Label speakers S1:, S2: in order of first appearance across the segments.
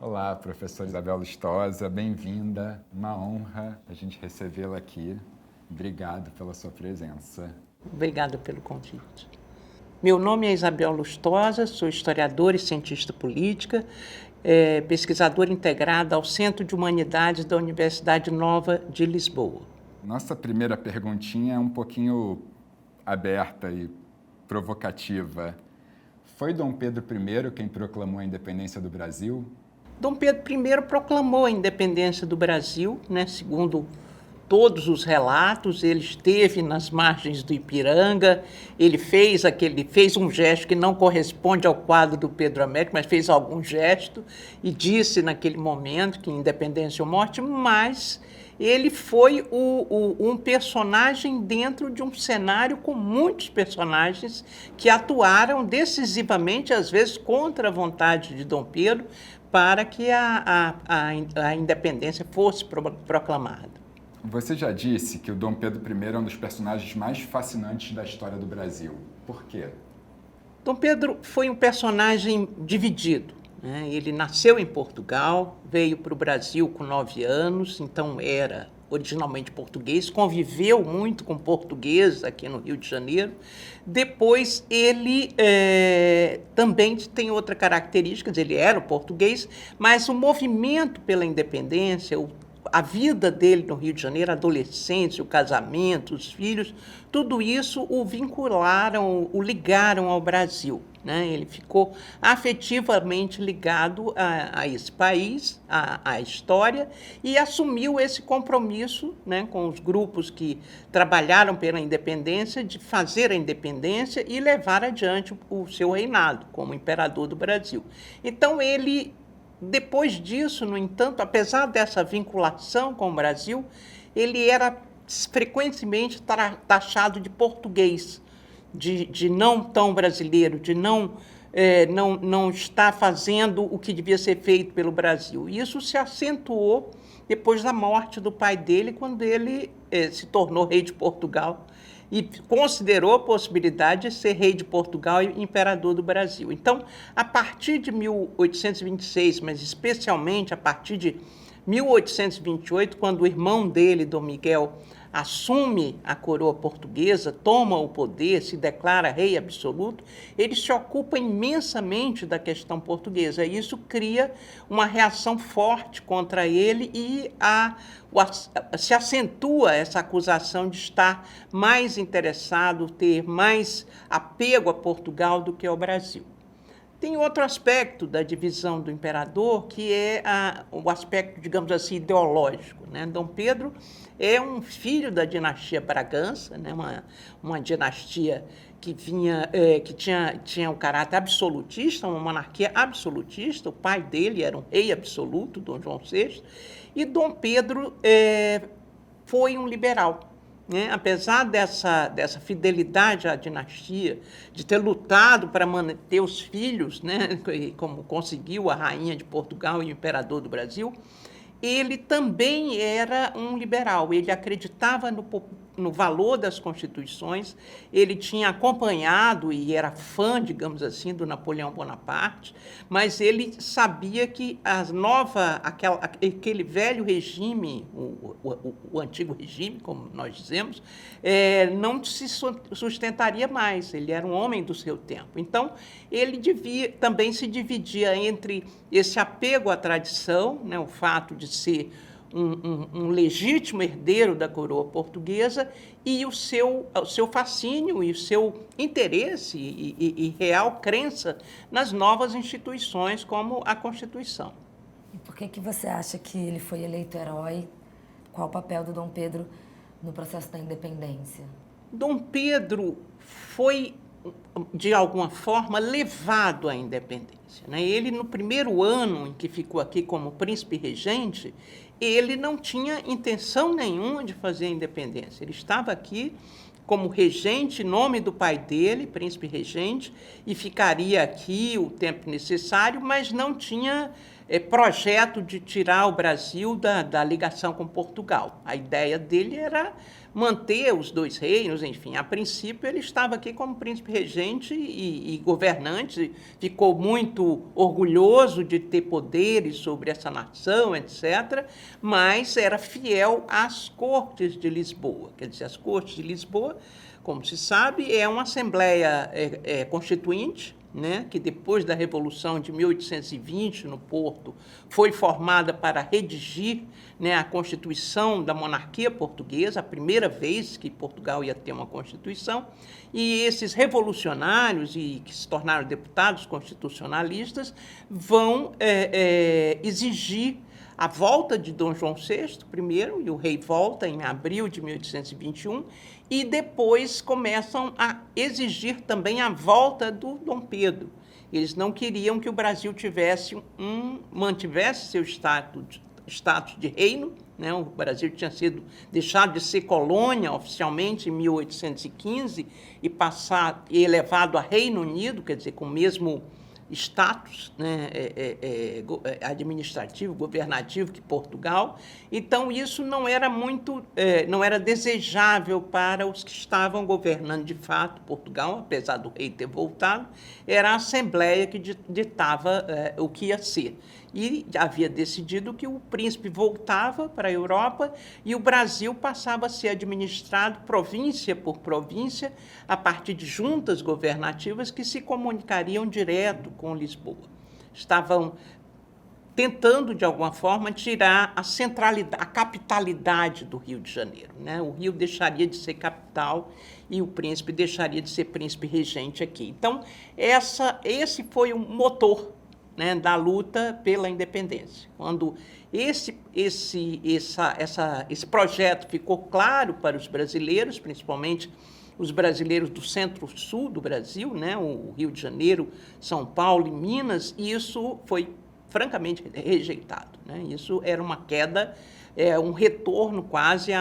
S1: Olá, professora Isabel Lustosa, bem-vinda. Uma honra a gente recebê-la aqui. Obrigado pela sua presença.
S2: Obrigada pelo convite. Meu nome é Isabel Lustosa, sou historiadora e cientista política, pesquisadora integrada ao Centro de Humanidades da Universidade Nova de Lisboa.
S1: Nossa primeira perguntinha é um pouquinho aberta e provocativa. Foi Dom Pedro I quem proclamou a independência do Brasil?
S2: Dom Pedro I proclamou a independência do Brasil, segundo todos os relatos. Ele esteve nas margens do Ipiranga, ele fez um gesto que não corresponde ao quadro do Pedro Américo, mas fez algum gesto e disse naquele momento que independência ou morte, mas ele foi um personagem dentro de um cenário com muitos personagens que atuaram decisivamente, às vezes contra a vontade de Dom Pedro, para que a independência fosse proclamada.
S1: Você já disse que o Dom Pedro I é um dos personagens mais fascinantes da história do Brasil. Por quê?
S2: Dom Pedro foi um personagem dividido. Ele nasceu em Portugal, veio para o Brasil com 9 anos, então era originalmente português, conviveu muito com portugueses aqui no Rio de Janeiro. Depois ele também tem outra característica, ele era o português, mas o movimento pela independência, a vida dele no Rio de Janeiro, a adolescência, o casamento, os filhos, tudo isso o vincularam, o ligaram ao Brasil. Ele ficou afetivamente ligado a esse país, à história, e assumiu esse compromisso com os grupos que trabalharam pela independência, de fazer a independência e levar adiante o seu reinado como imperador do Brasil. Então, ele, depois disso, no entanto, apesar dessa vinculação com o Brasil, ele era frequentemente taxado de português, de não tão brasileiro, de não estar fazendo o que devia ser feito pelo Brasil. Isso se acentuou depois da morte do pai dele, quando ele se tornou rei de Portugal e considerou a possibilidade de ser rei de Portugal e imperador do Brasil. Então, a partir de 1826, mas especialmente a partir de 1828, quando o irmão dele, Dom Miguel, assume a coroa portuguesa, toma o poder, se declara rei absoluto, ele se ocupa imensamente da questão portuguesa. Isso cria uma reação forte contra ele e se acentua essa acusação de estar mais interessado, ter mais apego a Portugal do que ao Brasil. Tem outro aspecto da divisão do imperador, que é o aspecto, digamos assim, ideológico. Dom Pedro é um filho da dinastia Bragança, uma dinastia que tinha um caráter absolutista, uma monarquia absolutista. O pai dele era um rei absoluto, Dom João VI, e Dom Pedro foi um liberal. Apesar dessa fidelidade à dinastia, de ter lutado para manter os filhos, como conseguiu a rainha de Portugal e o imperador do Brasil, ele também era um liberal. Ele acreditava no valor das constituições, ele tinha acompanhado e era fã, digamos assim, do Napoleão Bonaparte, mas ele sabia que aquele velho regime, o antigo regime, como nós dizemos, não se sustentaria mais. Ele era um homem do seu tempo. Então, ele também se dividia entre esse apego à tradição, o fato de ser um legítimo herdeiro da coroa portuguesa, e o seu fascínio e o seu interesse e real crença nas novas instituições, como a Constituição.
S3: E por que você acha que ele foi eleito herói? Qual o papel do Dom Pedro no processo da independência?
S2: Dom Pedro foi, de alguma forma, levado à independência. Ele, no primeiro ano em que ficou aqui como príncipe regente, ele não tinha intenção nenhuma de fazer a independência. Ele estava aqui como regente, em nome do pai dele, príncipe regente, e ficaria aqui o tempo necessário, mas não tinha projeto de tirar o Brasil da ligação com Portugal. A ideia dele era manter os dois reinos, enfim. A princípio, ele estava aqui como príncipe regente e governante, ficou muito orgulhoso de ter poderes sobre essa nação, etc., mas era fiel às Cortes de Lisboa. Quer dizer, as Cortes de Lisboa, como se sabe, é uma Assembleia Constituinte, né, que depois da Revolução de 1820, no Porto, foi formada para redigir, né, a Constituição da monarquia portuguesa, a primeira vez que Portugal ia ter uma Constituição, e esses revolucionários e que se tornaram deputados constitucionalistas vão exigir a volta de Dom João VI, primeiro, e o rei volta em abril de 1821, e depois começam a exigir também a volta do Dom Pedro. Eles não queriam que o Brasil mantivesse seu status de reino, né? O Brasil tinha sido deixado de ser colônia oficialmente em 1815 e elevado a Reino Unido, quer dizer, com o mesmo status, né, administrativo, governativo que Portugal. Então, isso não era não era desejável para os que estavam governando de fato Portugal, apesar do rei ter voltado, era a Assembleia que ditava o que ia ser. E havia decidido que o príncipe voltava para a Europa e o Brasil passava a ser administrado província por província a partir de juntas governativas que se comunicariam direto com Lisboa. Estavam tentando, de alguma forma, tirar a centralidade, a capitalidade do Rio de Janeiro, né? O Rio deixaria de ser capital e o príncipe deixaria de ser príncipe regente aqui. Então, esse foi o motor, né, da luta pela independência. Quando esse projeto ficou claro para os brasileiros, principalmente os brasileiros do centro-sul do Brasil, né, o Rio de Janeiro, São Paulo e Minas, e isso foi francamente rejeitado, né? Isso era uma queda, um retorno quase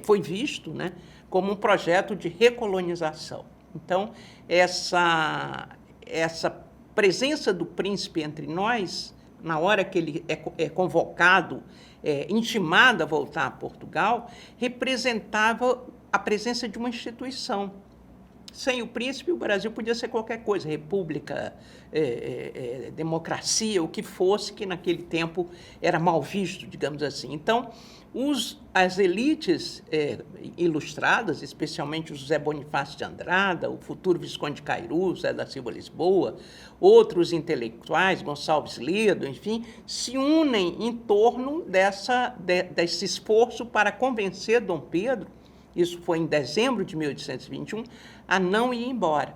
S2: foi visto, né, como um projeto de recolonização. Então, essa presença do príncipe entre nós, na hora que ele é convocado, intimado a voltar a Portugal, representava a presença de uma instituição. Sem o príncipe, o Brasil podia ser qualquer coisa, república, democracia, o que fosse, que naquele tempo era mal visto, digamos assim. Então, as elites ilustradas, especialmente o José Bonifácio de Andrada, o futuro Visconde de Cairus, José da Silva Lisboa, outros intelectuais, Gonçalves Ledo, enfim, se unem em torno desse esforço para convencer Dom Pedro, isso foi em dezembro de 1821, a não ir embora.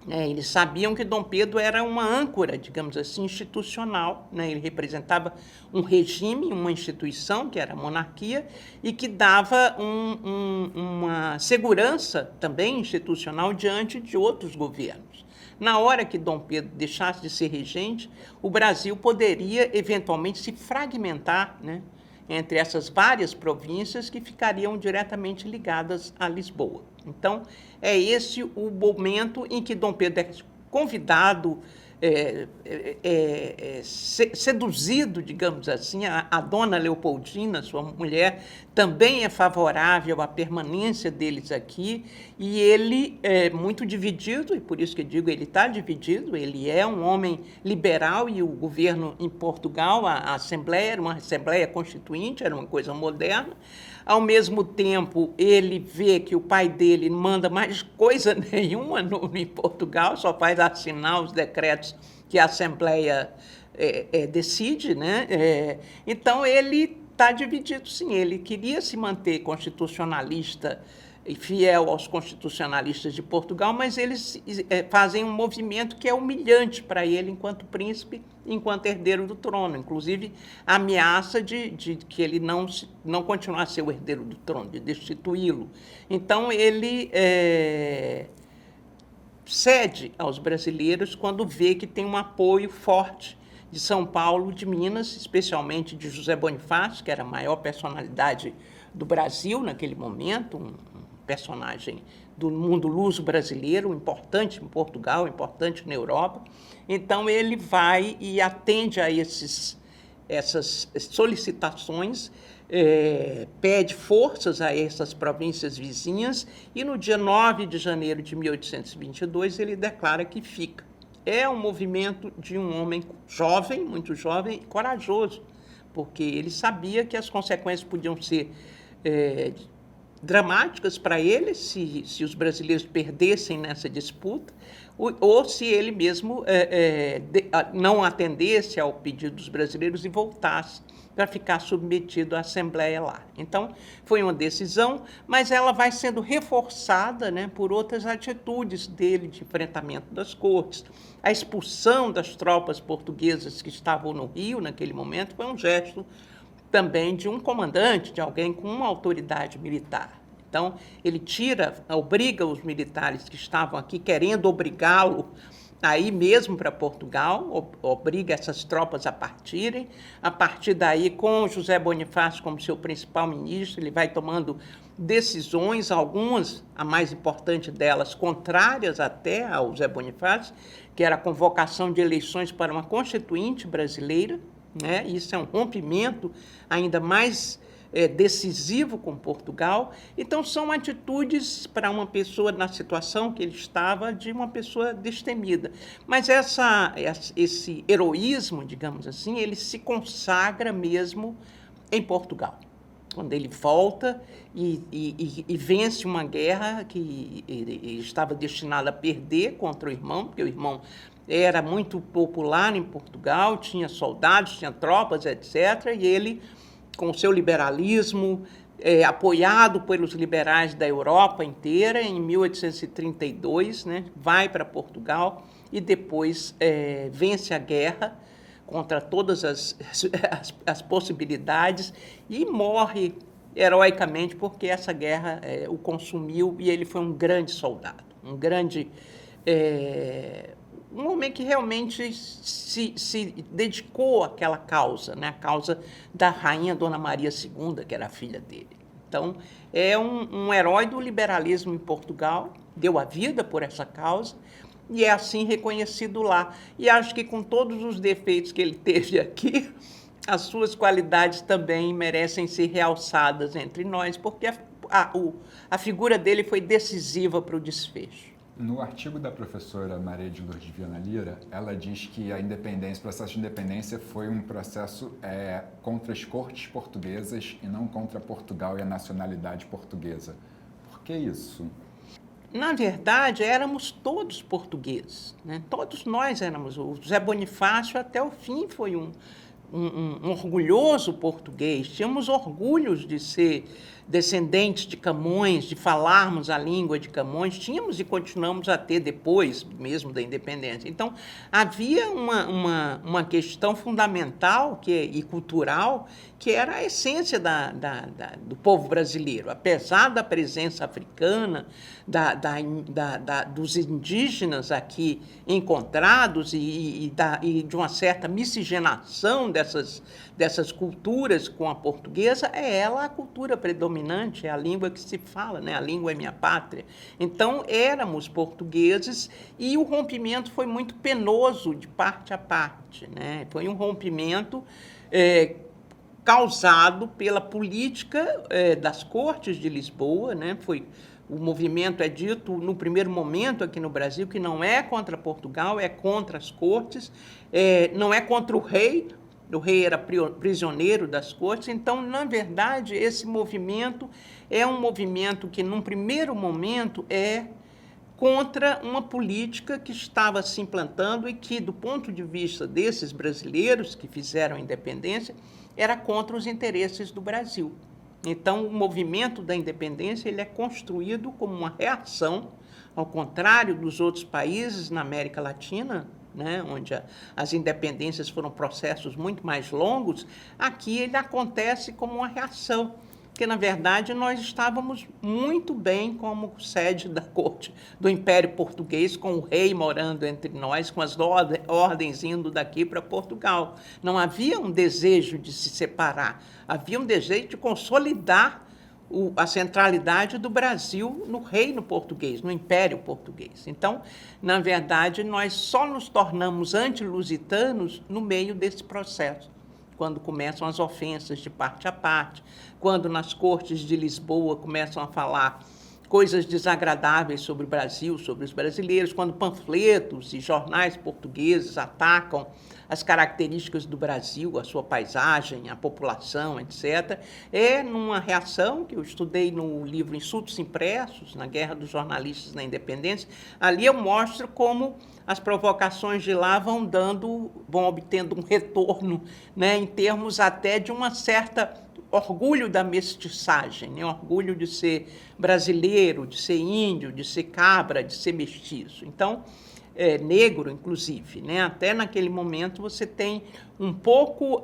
S2: Eles sabiam que Dom Pedro era uma âncora, digamos assim, institucional, né? Ele representava um regime, uma instituição, que era a monarquia, e que dava uma segurança também institucional diante de outros governos. Na hora que Dom Pedro deixasse de ser regente, o Brasil poderia, eventualmente, se fragmentar, né, entre essas várias províncias que ficariam diretamente ligadas a Lisboa. Então, é esse o momento em que Dom Pedro é convidado, seduzido, digamos assim, a dona Leopoldina, sua mulher, também é favorável à permanência deles aqui, e ele é muito dividido, e por isso que eu digo, ele está dividido, ele é um homem liberal, e o governo em Portugal, a Assembleia, era uma Assembleia Constituinte, era uma coisa moderna. Ao mesmo tempo, ele vê que o pai dele não manda mais coisa nenhuma em Portugal, só faz assinar os decretos que a Assembleia decide, né? Então, ele está dividido, sim. Ele queria se manter constitucionalista e fiel aos constitucionalistas de Portugal, mas eles fazem um movimento que é humilhante para ele enquanto príncipe, enquanto herdeiro do trono. Inclusive, a ameaça de que ele não continuar a ser o herdeiro do trono, de destituí-lo. Então, ele cede aos brasileiros quando vê que tem um apoio forte de São Paulo, de Minas, especialmente de José Bonifácio, que era a maior personalidade do Brasil naquele momento, um personagem do mundo luso-brasileiro, importante em Portugal, importante na Europa. Então, ele vai e atende a essas solicitações, pede forças a essas províncias vizinhas e, no dia 9 de janeiro de 1822, ele declara que fica. É um movimento de um homem jovem, muito jovem e corajoso, porque ele sabia que as consequências podiam ser dramáticas para ele, se os brasileiros perdessem nessa disputa, ou se ele mesmo não atendesse ao pedido dos brasileiros e voltasse para ficar submetido à Assembleia lá. Então, foi uma decisão, mas ela vai sendo reforçada, né, por outras atitudes dele de enfrentamento das cortes. A expulsão das tropas portuguesas que estavam no Rio naquele momento foi um gesto também de um comandante, de alguém com uma autoridade militar. Então, ele obriga os militares que estavam aqui, querendo obrigá-lo a ir mesmo para Portugal, obriga essas tropas a partirem. A partir daí, com José Bonifácio como seu principal ministro, ele vai tomando decisões, algumas, a mais importante delas, contrárias até ao José Bonifácio, que era a convocação de eleições para uma constituinte brasileira, né? Isso é um rompimento ainda mais decisivo com Portugal. Então, são atitudes para uma pessoa na situação que ele estava, de uma pessoa destemida. Mas esse heroísmo, digamos assim, ele se consagra mesmo em Portugal, quando ele volta e vence uma guerra que ele estava destinado a perder contra o irmão, porque o irmão era muito popular em Portugal, tinha soldados, tinha tropas, etc., e ele, com o seu liberalismo, apoiado pelos liberais da Europa inteira, em 1832, né, vai para Portugal e depois vence a guerra contra todas as possibilidades e morre heroicamente, porque essa guerra o consumiu e ele foi um grande soldado, um homem que realmente se dedicou àquela causa, né? A causa da rainha Dona Maria II, que era a filha dele. Então, é um herói do liberalismo em Portugal, deu a vida por essa causa e é assim reconhecido lá. E acho que com todos os defeitos que ele teve aqui, as suas qualidades também merecem ser realçadas entre nós, porque a figura dele foi decisiva para o desfecho.
S1: No artigo da professora Maria de Lourdes Viana Lira, ela diz que o processo de independência foi um processo contra as cortes portuguesas e não contra Portugal e a nacionalidade portuguesa. Por que isso?
S2: Na verdade, éramos todos portugueses, né? Todos nós éramos. O José Bonifácio, até o fim, foi um orgulhoso português. Tínhamos orgulhos de ser descendentes de Camões, de falarmos a língua de Camões. Tínhamos e continuamos a ter depois mesmo da independência. Então, havia uma questão fundamental e cultural, que era a essência do povo brasileiro. Apesar da presença africana, dos indígenas aqui encontrados e de uma certa miscigenação dessas culturas com a portuguesa, é ela a cultura predominante, é a língua que se fala, né? A língua é minha pátria. Então, éramos portugueses e o rompimento foi muito penoso de parte a parte, né? Foi um rompimento causado pela política das cortes de Lisboa, né? O movimento é dito, no primeiro momento aqui no Brasil, que não é contra Portugal, é contra as cortes, não é contra o rei era prisioneiro das cortes. Então, na verdade, esse movimento é um movimento que, num primeiro momento, é contra uma política que estava se implantando e que, do ponto de vista desses brasileiros que fizeram a independência, era contra os interesses do Brasil. Então, o movimento da independência ele é construído como uma reação, ao contrário dos outros países na América Latina, né, onde as independências foram processos muito mais longos. Aqui ele acontece como uma reação, porque, na verdade, nós estávamos muito bem como sede da corte do Império Português, com o rei morando entre nós, com as ordens indo daqui para Portugal. Não havia um desejo de se separar, havia um desejo de consolidar a centralidade do Brasil no reino português, no Império Português. Então, na verdade, nós só nos tornamos anti-lusitanos no meio desse processo, quando começam as ofensas de parte a parte, quando nas cortes de Lisboa começam a falar coisas desagradáveis sobre o Brasil, sobre os brasileiros, quando panfletos e jornais portugueses atacam as características do Brasil, a sua paisagem, a população, etc. É numa reação que eu estudei no livro Insultos Impressos, na Guerra dos Jornalistas na Independência. Ali eu mostro como as provocações de lá vão obtendo um retorno, né, em termos até de uma certa orgulho da mestiçagem, né? Orgulho de ser brasileiro, de ser índio, de ser cabra, de ser mestiço. Então, negro, inclusive, né? Até naquele momento você tem um pouco,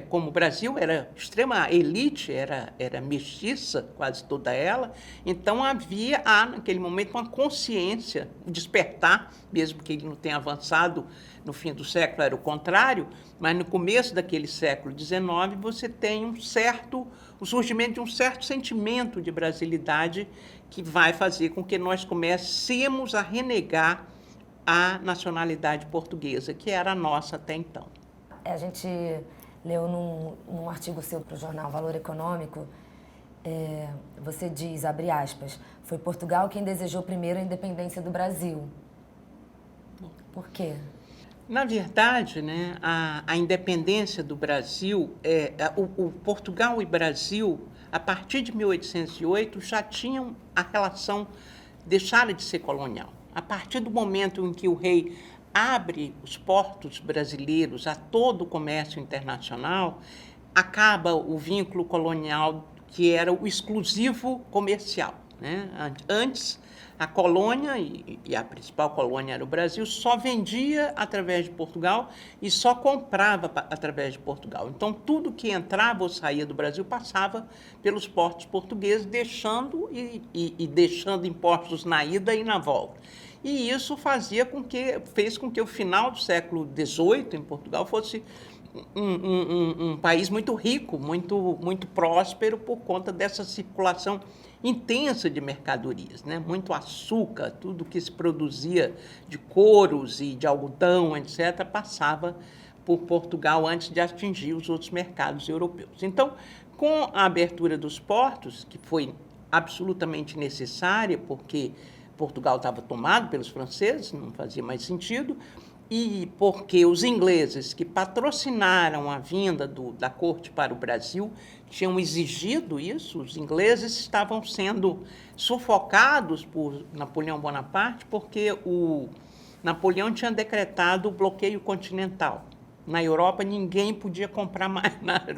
S2: como o Brasil era extrema elite, era mestiça, quase toda ela, então há naquele momento uma consciência, um despertar, mesmo que ele não tenha avançado no fim do século, era o contrário, mas no começo daquele século XIX você tem o surgimento de um certo sentimento de brasilidade que vai fazer com que nós comecemos a renegar a nacionalidade portuguesa, que era a nossa até então.
S3: A gente leu num artigo seu para o jornal Valor Econômico, você diz, abre aspas, foi Portugal quem desejou primeiro a independência do Brasil. Por quê?
S2: Na verdade, né, a independência do Brasil, o Portugal e Brasil, a partir de 1808, já tinham a relação, deixara de ser colonial. A partir do momento em que o rei abre os portos brasileiros a todo o comércio internacional, acaba o vínculo colonial que era o exclusivo comercial, né? Antes, a colônia, e a principal colônia era o Brasil, só vendia através de Portugal e só comprava através de Portugal. Então, tudo que entrava ou saía do Brasil passava pelos portos portugueses, deixando impostos na ida e na volta. E isso fez com que o final do século XVIII, em Portugal, fosse um país muito rico, muito próspero por conta dessa circulação intensa de mercadorias, né? Muito açúcar, tudo que se produzia de couros e de algodão, etc., passava por Portugal antes de atingir os outros mercados europeus. Então, com a abertura dos portos, que foi absolutamente necessária, porque Portugal estava tomado pelos franceses, não fazia mais sentido, e porque os ingleses que patrocinaram a vinda da corte para o Brasil tinham exigido isso, os ingleses estavam sendo sufocados por Napoleão Bonaparte, porque o Napoleão tinha decretado o bloqueio continental. Na Europa, ninguém podia comprar mais nada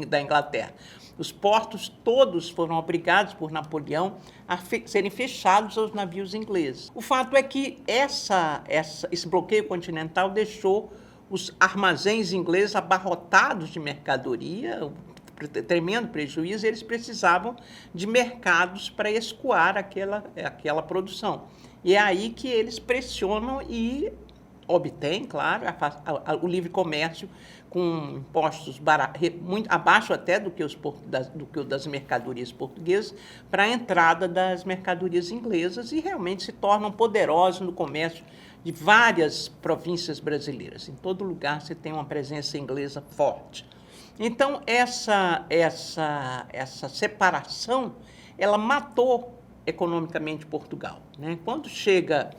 S2: da Inglaterra. Os portos todos foram obrigados por Napoleão a serem fechados aos navios ingleses. O fato é que esse bloqueio continental deixou os armazéns ingleses abarrotados de mercadoria, tremendo prejuízo, e eles precisavam de mercados para escoar aquela produção. E é aí que eles pressionam e obtém, claro, o livre comércio com impostos muito abaixo até do que o das mercadorias portuguesas, para a entrada das mercadorias inglesas, e realmente se tornam poderosos no comércio de várias províncias brasileiras. Em todo lugar você tem uma presença inglesa forte. Então, essa separação, ela matou economicamente Portugal, né? Quando chega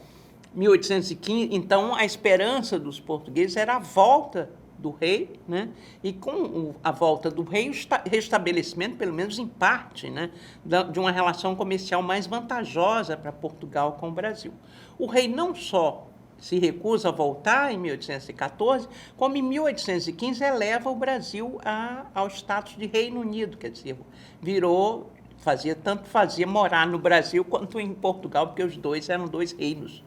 S2: 1815, então, a esperança dos portugueses era a volta do rei, né? E com a volta do rei, o restabelecimento, pelo menos em parte, né, de uma relação comercial mais vantajosa para Portugal com o Brasil. O rei não só se recusa a voltar em 1814, como em 1815 eleva o Brasil ao status de Reino Unido, quer dizer, fazia morar no Brasil quanto em Portugal, porque os dois eram dois reinos.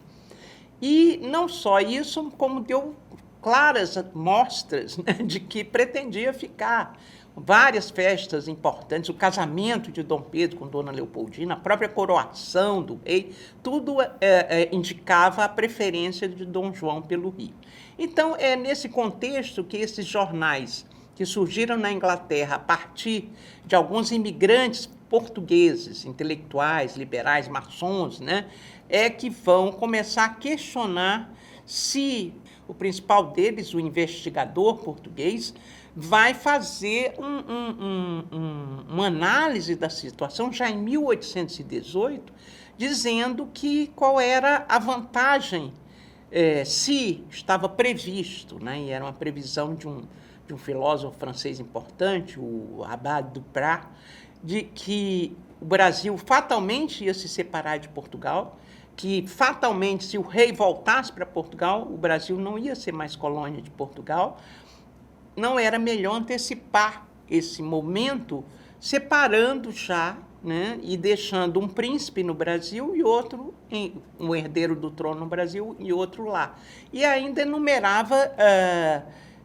S2: E não só isso, como deu claras mostras, né, de que pretendia ficar. Várias festas importantes, o casamento de Dom Pedro com Dona Leopoldina, a própria coroação do rei, tudo indicava a preferência de Dom João pelo Rio. Então, é nesse contexto que esses jornais, que surgiram na Inglaterra a partir de alguns imigrantes portugueses, intelectuais, liberais, maçons, né, é que vão começar a questionar se o principal deles, o investigador português, vai fazer uma análise da situação já em 1818, dizendo que qual era a vantagem, se estava previsto, né, e era uma previsão de um filósofo francês importante, o Abad Duprat, de que o Brasil fatalmente ia se separar de Portugal, que fatalmente, se o rei voltasse para Portugal, o Brasil não ia ser mais colônia de Portugal. Não era melhor antecipar esse momento, separando já, né, e deixando um príncipe no Brasil e outro, um herdeiro do trono no Brasil e outro lá. E ainda enumerava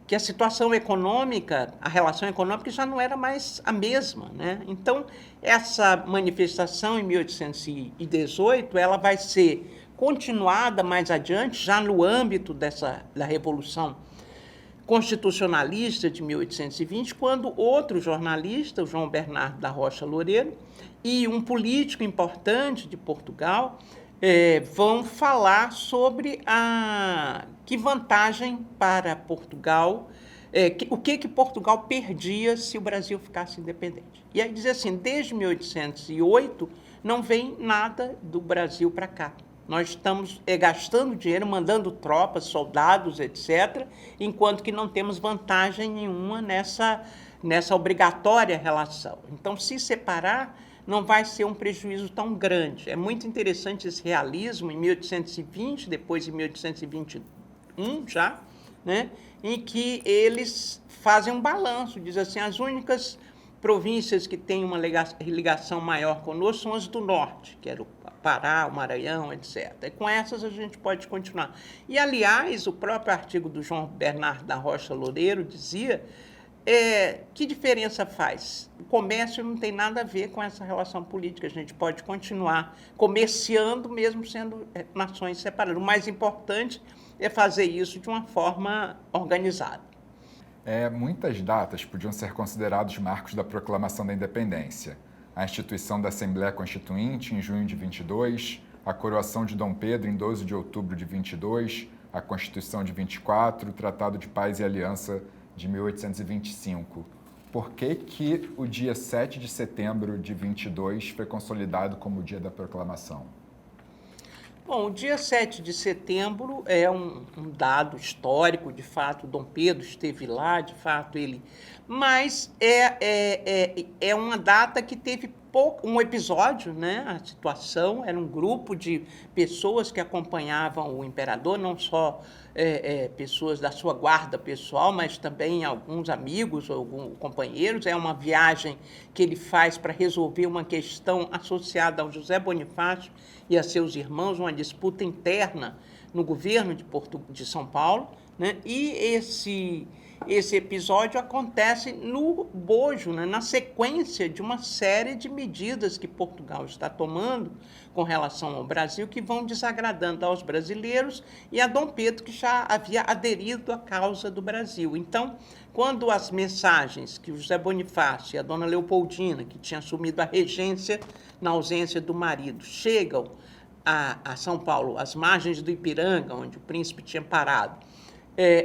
S2: que a situação econômica, a relação econômica já não era mais a mesma, né? Então, essa manifestação em 1818, ela vai ser continuada mais adiante, já no âmbito da Revolução Constitucionalista de 1820, quando outro jornalista, o João Bernardo da Rocha Loureiro, e um político importante de Portugal, vão falar sobre que vantagem para Portugal, o que Portugal perdia se o Brasil ficasse independente. E aí diz assim, desde 1808 não vem nada do Brasil para cá. Nós estamos gastando dinheiro, mandando tropas, soldados, etc., enquanto que não temos vantagem nenhuma nessa obrigatória relação. Então, se separar não vai ser um prejuízo tão grande. É muito interessante esse realismo em 1820, depois em 1821 já, né, em que eles fazem um balanço, diz assim, as únicas províncias que têm uma ligação maior conosco são as do norte, que era o Pará, o Maranhão, etc. E com essas a gente pode continuar. E, aliás, o próprio artigo do João Bernardo da Rocha Loureiro dizia que diferença faz? O comércio não tem nada a ver com essa relação política. A gente pode continuar comerciando, mesmo sendo nações separadas. O mais importante é fazer isso de uma forma organizada.
S1: Muitas datas podiam ser considerados marcos da proclamação da independência. A instituição da Assembleia Constituinte, em junho de 22, a coroação de Dom Pedro, em 12 de outubro de 22, a Constituição de 24, o Tratado de Paz e Aliança de 1825. Por que o dia 7 de setembro de 22 foi consolidado como o dia da proclamação?
S2: Bom, o dia 7 de setembro é um dado histórico, de fato, Dom Pedro esteve lá, de fato, ele... Mas é uma data que teve um episódio, né? A situação era um grupo de pessoas que acompanhavam o imperador, não só pessoas da sua guarda pessoal, mas também alguns amigos, alguns companheiros. É uma viagem que ele faz para resolver uma questão associada ao José Bonifácio e a seus irmãos, uma disputa interna no governo de São Paulo, né? E esse episódio acontece no bojo, né, na sequência de uma série de medidas que Portugal está tomando com relação ao Brasil, que vão desagradando aos brasileiros e a Dom Pedro, que já havia aderido à causa do Brasil. Então, quando as mensagens que o José Bonifácio e a dona Leopoldina, que tinha assumido a regência na ausência do marido, chegam a São Paulo, às margens do Ipiranga, onde o príncipe tinha parado,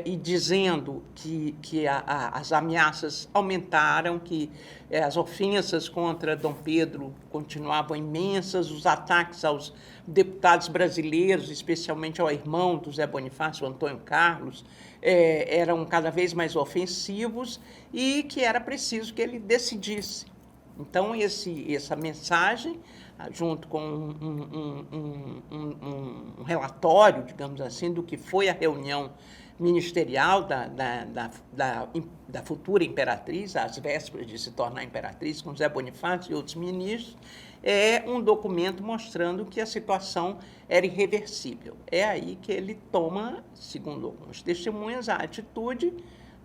S2: e dizendo que as ameaças aumentaram, que as ofensas contra Dom Pedro continuavam imensas, os ataques aos deputados brasileiros, especialmente ao irmão do Zé Bonifácio, Antônio Carlos, eram cada vez mais ofensivos e que era preciso que ele decidisse. Então, essa mensagem, junto com um relatório, digamos assim, do que foi a reunião ministerial da futura imperatriz, às vésperas de se tornar imperatriz, com Zé Bonifácio e outros ministros, é um documento mostrando que a situação era irreversível. É aí que ele toma, segundo algumas testemunhas, a atitude,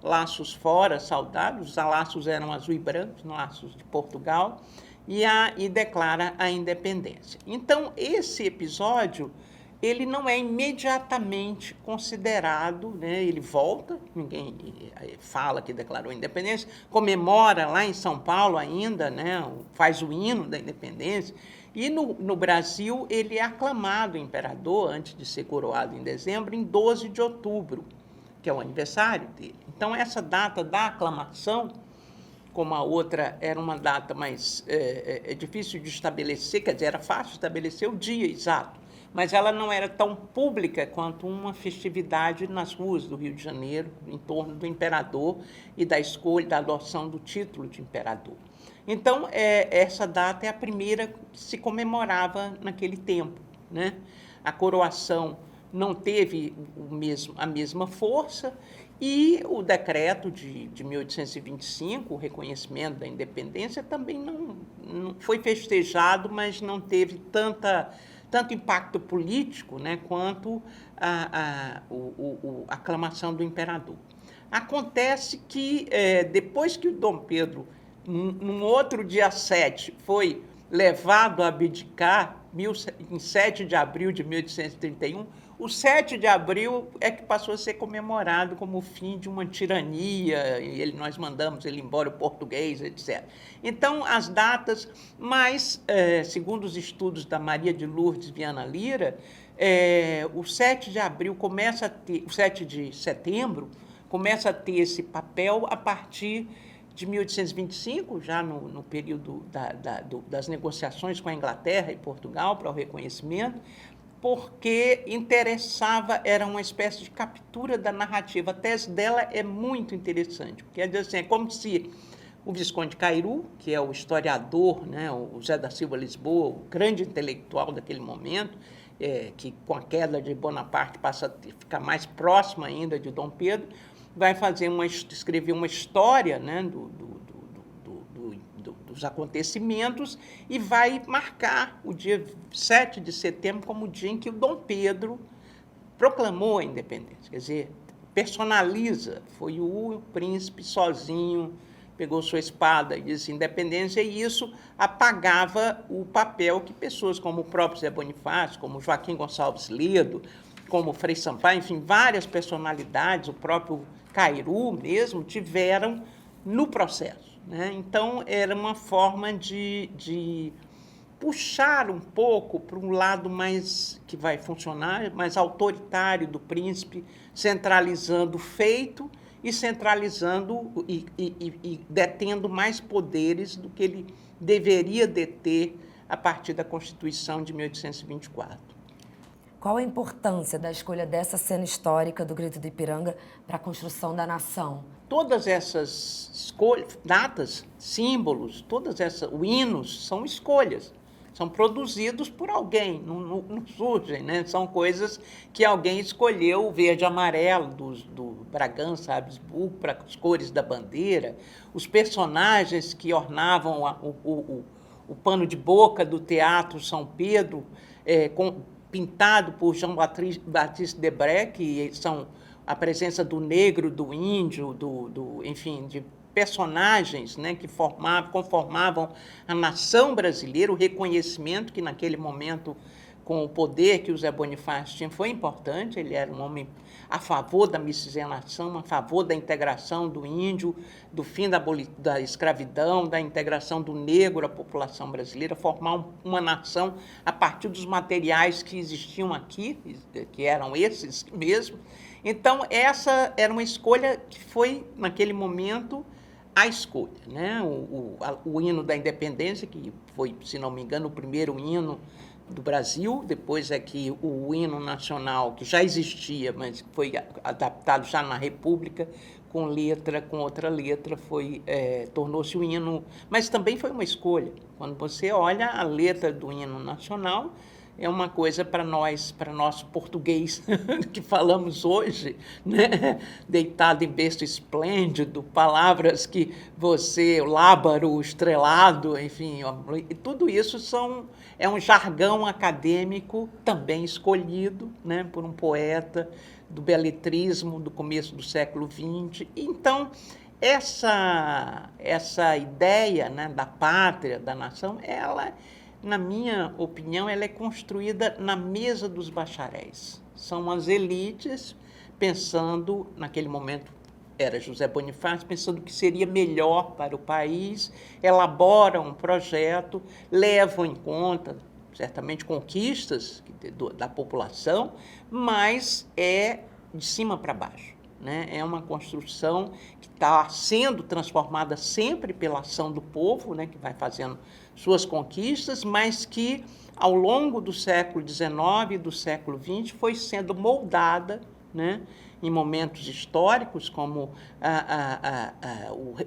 S2: laços fora, saudados, os laços eram azul e brancos, laços de Portugal, e declara a independência. Então, esse episódio ele não é imediatamente considerado, né? Ele volta, ninguém fala que declarou a independência, comemora lá em São Paulo ainda, né? Faz o hino da independência, e no Brasil ele é aclamado imperador, antes de ser coroado em dezembro, em 12 de outubro, que é o aniversário dele. Então, essa data da aclamação, como a outra era uma data mais difícil de estabelecer, quer dizer, era fácil estabelecer o dia exato, mas ela não era tão pública quanto uma festividade nas ruas do Rio de Janeiro, em torno do imperador e da escolha, da adoção do título de imperador. Então, essa data é a primeira que se comemorava naquele tempo, né? A coroação não teve a mesma força, e o decreto de 1825, o reconhecimento da independência, também não foi festejado, mas não teve tanto impacto político, né, quanto a aclamação do imperador. Acontece que, depois que o Dom Pedro, num outro dia 7, foi levado a abdicar, em 7 de abril de 1831, o 7 de abril é que passou a ser comemorado como o fim de uma tirania, e nós mandamos ele embora, o português, etc. Então, as datas, mas, segundo os estudos da Maria de Lourdes Viana Lira, o 7 de abril começa a ter, o 7 de setembro começa a ter esse papel a partir de 1825, já no período das negociações com a Inglaterra e Portugal para o reconhecimento, porque interessava, era uma espécie de captura da narrativa. A tese dela é muito interessante, porque é como se o Visconde Cairu, que é o historiador, né, o Zé da Silva Lisboa, o grande intelectual daquele momento, que com a queda de Bonaparte passa a ficar mais próximo ainda de Dom Pedro, vai escrever uma história, né, dos acontecimentos, e vai marcar o dia 7 de setembro como o dia em que o Dom Pedro proclamou a independência. Quer dizer, personaliza, foi o príncipe sozinho, pegou sua espada e disse independência, e isso apagava o papel que pessoas como o próprio Zé Bonifácio, como Joaquim Gonçalves Ledo, como Frei Sampaio, enfim, várias personalidades, o próprio Cairu mesmo, tiveram no processo, né? Então, era uma forma de puxar um pouco para um lado mais, que vai funcionar, mais autoritário do príncipe, centralizando o feito e centralizando e detendo mais poderes do que ele deveria deter a partir da Constituição de 1824.
S3: Qual a importância da escolha dessa cena histórica do Grito do Ipiranga para a construção da nação?
S2: Todas essas escolhas, datas, símbolos, hinos são escolhas, são produzidos por alguém, não surgem, né? São coisas que alguém escolheu, o verde e amarelo do Bragança, Habsburgo, para as cores da bandeira, os personagens que ornavam o pano de boca do Teatro São Pedro, pintado por Jean-Baptiste Debré, que são a presença do negro, do índio, enfim, de personagens, né, que conformavam a nação brasileira, o reconhecimento que naquele momento, com o poder que o Zé Bonifácio tinha, foi importante. Ele era um homem a favor da miscigenação, a favor da integração do índio, do fim da escravidão, da integração do negro à população brasileira, formar uma nação a partir dos materiais que existiam aqui, que eram esses mesmo. Então, essa era uma escolha que foi, naquele momento, a escolha, né? O hino da independência, que foi, se não me engano, o primeiro hino do Brasil, depois é que o hino nacional, que já existia, mas foi adaptado já na República, com outra letra, tornou-se o hino, mas também foi uma escolha. Quando você olha a letra do hino nacional, é uma coisa para nosso português que falamos hoje, né? Deitado em berço esplêndido, palavras que o lábaro, estrelado, enfim, tudo isso é um jargão acadêmico também escolhido, né, por um poeta do beletrismo do começo do século XX. Então, essa ideia, né, da pátria, da nação, ela na minha opinião, ela é construída na mesa dos bacharéis. São as elites pensando, naquele momento era José Bonifácio, pensando que seria melhor para o país, elaboram um projeto, levam em conta, certamente, conquistas da população, mas é de cima para baixo, né? É uma construção que está sendo transformada sempre pela ação do povo, né, que vai fazendo suas conquistas, mas que, ao longo do século XIX e do século XX, foi sendo moldada, né, em momentos históricos, como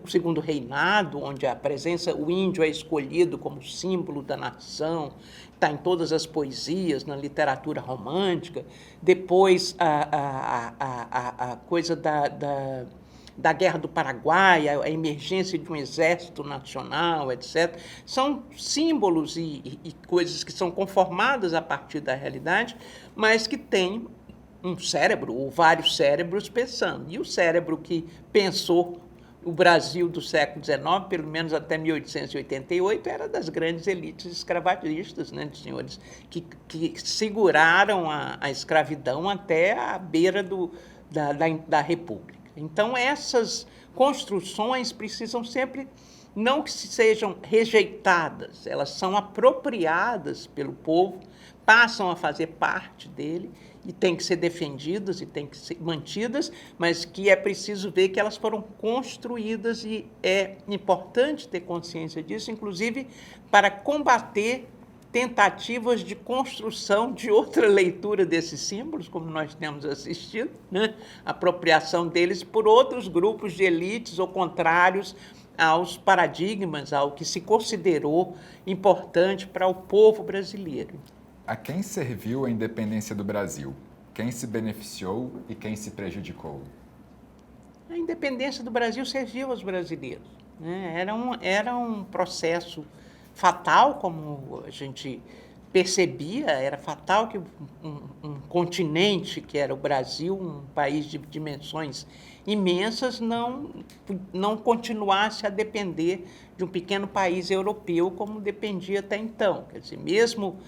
S2: o Segundo Reinado, onde a presença, o índio é escolhido como símbolo da nação, está em todas as poesias, na literatura romântica. Depois, a coisa da Guerra do Paraguai, a emergência de um exército nacional, etc. São símbolos e coisas que são conformadas a partir da realidade, mas que têm um cérebro, ou vários cérebros pensando. E o cérebro que pensou o Brasil do século XIX, pelo menos até 1888, era das grandes elites escravagistas, né, de senhores que seguraram a escravidão até a beira da República. Então, essas construções precisam sempre, não que sejam rejeitadas, elas são apropriadas pelo povo, passam a fazer parte dele, e têm que ser defendidas e têm que ser mantidas, mas que é preciso ver que elas foram construídas e é importante ter consciência disso, inclusive para combater tentativas de construção de outra leitura desses símbolos, como nós temos assistido, né? Apropriação deles por outros grupos de elites ou contrários aos paradigmas, ao que se considerou importante para o povo brasileiro.
S1: A quem serviu a independência do Brasil? Quem se beneficiou e quem se prejudicou?
S2: A independência do Brasil serviu aos brasileiros, né? Era um processo fatal, como a gente percebia, era fatal que um continente, que era o Brasil, um país de dimensões imensas, não continuasse a depender de um pequeno país europeu como dependia até então. Quer dizer, mesmo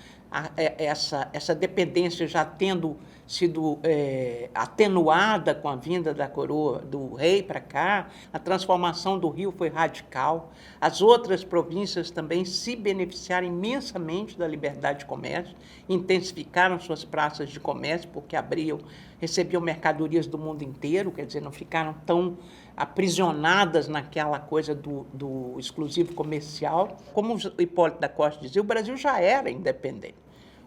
S2: essa dependência já tendo sido atenuada com a vinda da coroa do rei para cá, a transformação do Rio foi radical. As outras províncias também se beneficiaram imensamente da liberdade de comércio, intensificaram suas praças de comércio, porque recebiam mercadorias do mundo inteiro, quer dizer, não ficaram tão aprisionadas naquela coisa do exclusivo comercial. Como o Hipólito da Costa dizia, o Brasil já era independente.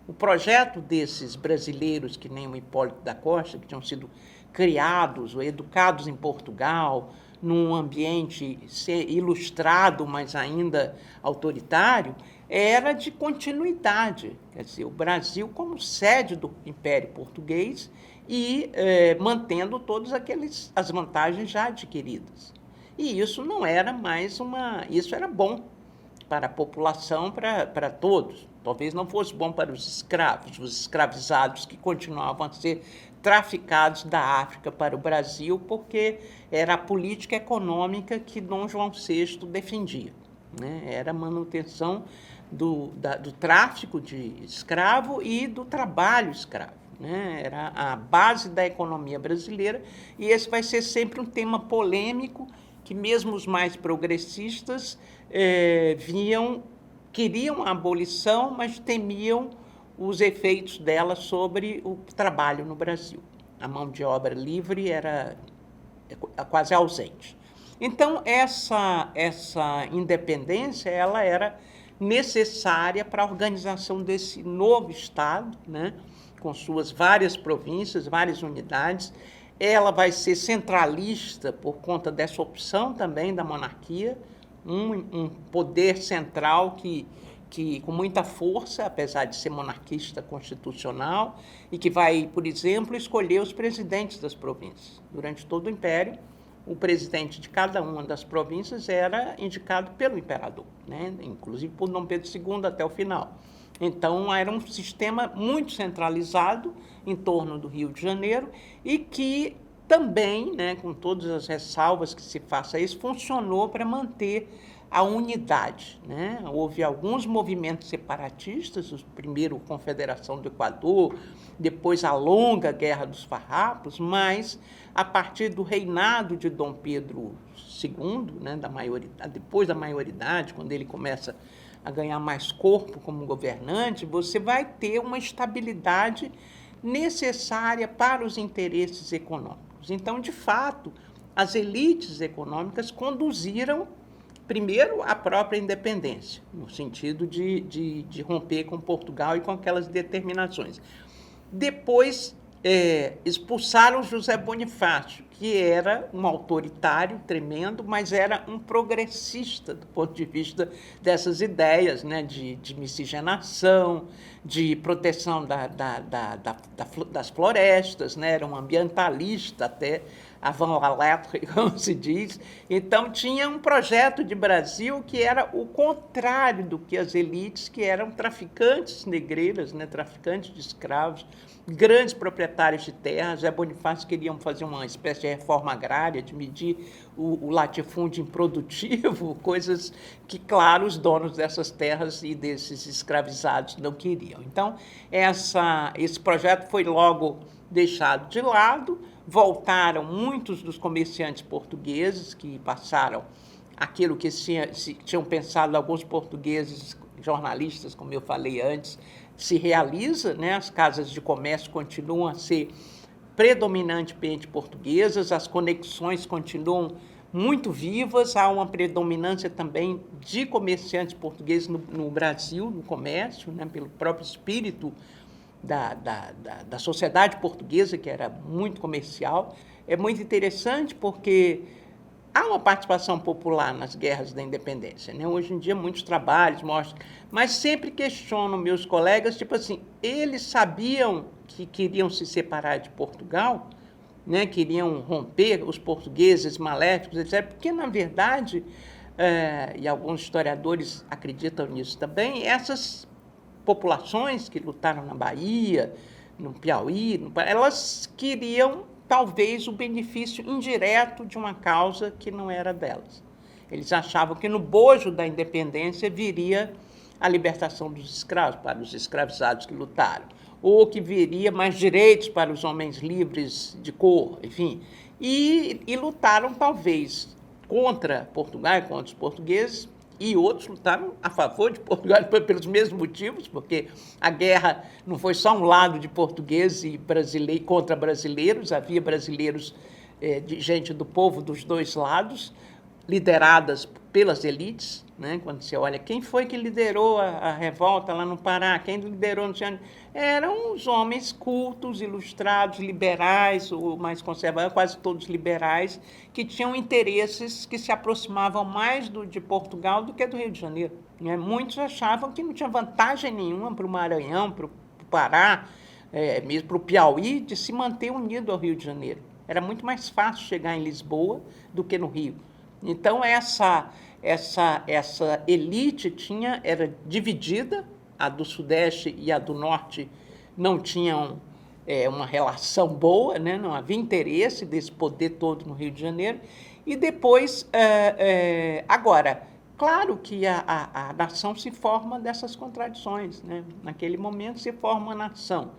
S2: O projeto desses brasileiros, que nem o Hipólito da Costa, que tinham sido criados ou educados em Portugal, num ambiente ilustrado, mas ainda autoritário, era de continuidade. Quer dizer, o Brasil como sede do Império Português e mantendo todas as vantagens já adquiridas. E isso não era mais isso era bom para a população, para todos. Talvez não fosse bom para os escravos, os escravizados que continuavam a ser traficados da África para o Brasil, porque era a política econômica que Dom João VI defendia, né? Era a manutenção do tráfico de escravo e do trabalho escravo, né? Era a base da economia brasileira, e esse vai ser sempre um tema polêmico que mesmo os mais progressistas queriam a abolição, mas temiam os efeitos dela sobre o trabalho no Brasil. A mão de obra livre era quase ausente. Então, essa independência ela era necessária para a organização desse novo Estado, né, com suas várias províncias, várias unidades. Ela vai ser centralista por conta dessa opção também da monarquia, um poder central que com muita força, apesar de ser monarquista constitucional, e que vai, por exemplo, escolher os presidentes das províncias. Durante todo o Império, o presidente de cada uma das províncias era indicado pelo imperador, né? Inclusive por Dom Pedro II até o final. Então, era um sistema muito centralizado em torno do Rio de Janeiro e que também, né, com todas as ressalvas que se faça isso, funcionou para manter a unidade, né? Houve alguns movimentos separatistas, o primeiro Confederação do Equador, depois a longa Guerra dos Farrapos, mas a partir do reinado de Dom Pedro II, né, depois da maioridade, quando ele começa a ganhar mais corpo como governante, você vai ter uma estabilidade necessária para os interesses econômicos. Então, de fato, as elites econômicas conduziram primeiro a própria independência, no sentido de romper com Portugal e com aquelas determinações. Depois, expulsaram José Bonifácio, que era um autoritário tremendo, mas era um progressista do ponto de vista dessas ideias, né, de miscigenação, de proteção das florestas, né, era um ambientalista até avant la lettre, como se diz. Então, tinha um projeto de Brasil que era o contrário do que as elites, que eram traficantes negreiras, né, traficantes de escravos, grandes proprietários de terras. José Bonifácio queriam fazer uma espécie de reforma agrária, de medir o latifúndio improdutivo, coisas que, claro, os donos dessas terras e desses escravizados não queriam. Então, esse projeto foi logo deixado de lado. Voltaram muitos dos comerciantes portugueses que passaram aquilo que tinham pensado alguns portugueses, jornalistas, como eu falei antes, se realiza, né? As casas de comércio continuam a ser predominantemente portuguesas, as conexões continuam muito vivas, há uma predominância também de comerciantes portugueses no Brasil, no comércio, né? Pelo próprio espírito da sociedade portuguesa, que era muito comercial. É muito interessante porque há uma participação popular nas guerras da independência, né? Hoje em dia, muitos trabalhos mostram, mas sempre questiono meus colegas, tipo assim, eles sabiam que queriam se separar de Portugal, né? Queriam romper os portugueses maléficos, etc., porque, na verdade, e alguns historiadores acreditam nisso também, essas populações que lutaram na Bahia, no Piauí, elas queriam, talvez, o benefício indireto de uma causa que não era delas. Eles achavam que no bojo da independência viria a libertação dos escravos, para os escravizados que lutaram, ou que viria mais direitos para os homens livres de cor, enfim. E lutaram, talvez, contra Portugal, contra os portugueses, e outros lutaram a favor de Portugal pelos mesmos motivos, porque a guerra não foi só um lado de portugueses e brasileiros contra brasileiros, havia brasileiros, de gente do povo dos dois lados, lideradas pelas elites, né? Quando você olha quem foi que liderou a revolta lá no Pará, quem liderou no Ciano, eram os homens cultos, ilustrados, liberais, ou mais conservadores, quase todos liberais, que tinham interesses que se aproximavam mais de Portugal do que do Rio de Janeiro, né? Muitos achavam que não tinha vantagem nenhuma para o Maranhão, para o Pará, mesmo para o Piauí, de se manter unido ao Rio de Janeiro. Era muito mais fácil chegar em Lisboa do que no Rio. Então, essa elite era dividida, a do Sudeste e a do Norte não tinham uma relação boa, né? Não havia interesse desse poder todo no Rio de Janeiro. E depois, agora, claro que a nação se forma dessas contradições, né? Naquele momento se forma uma nação.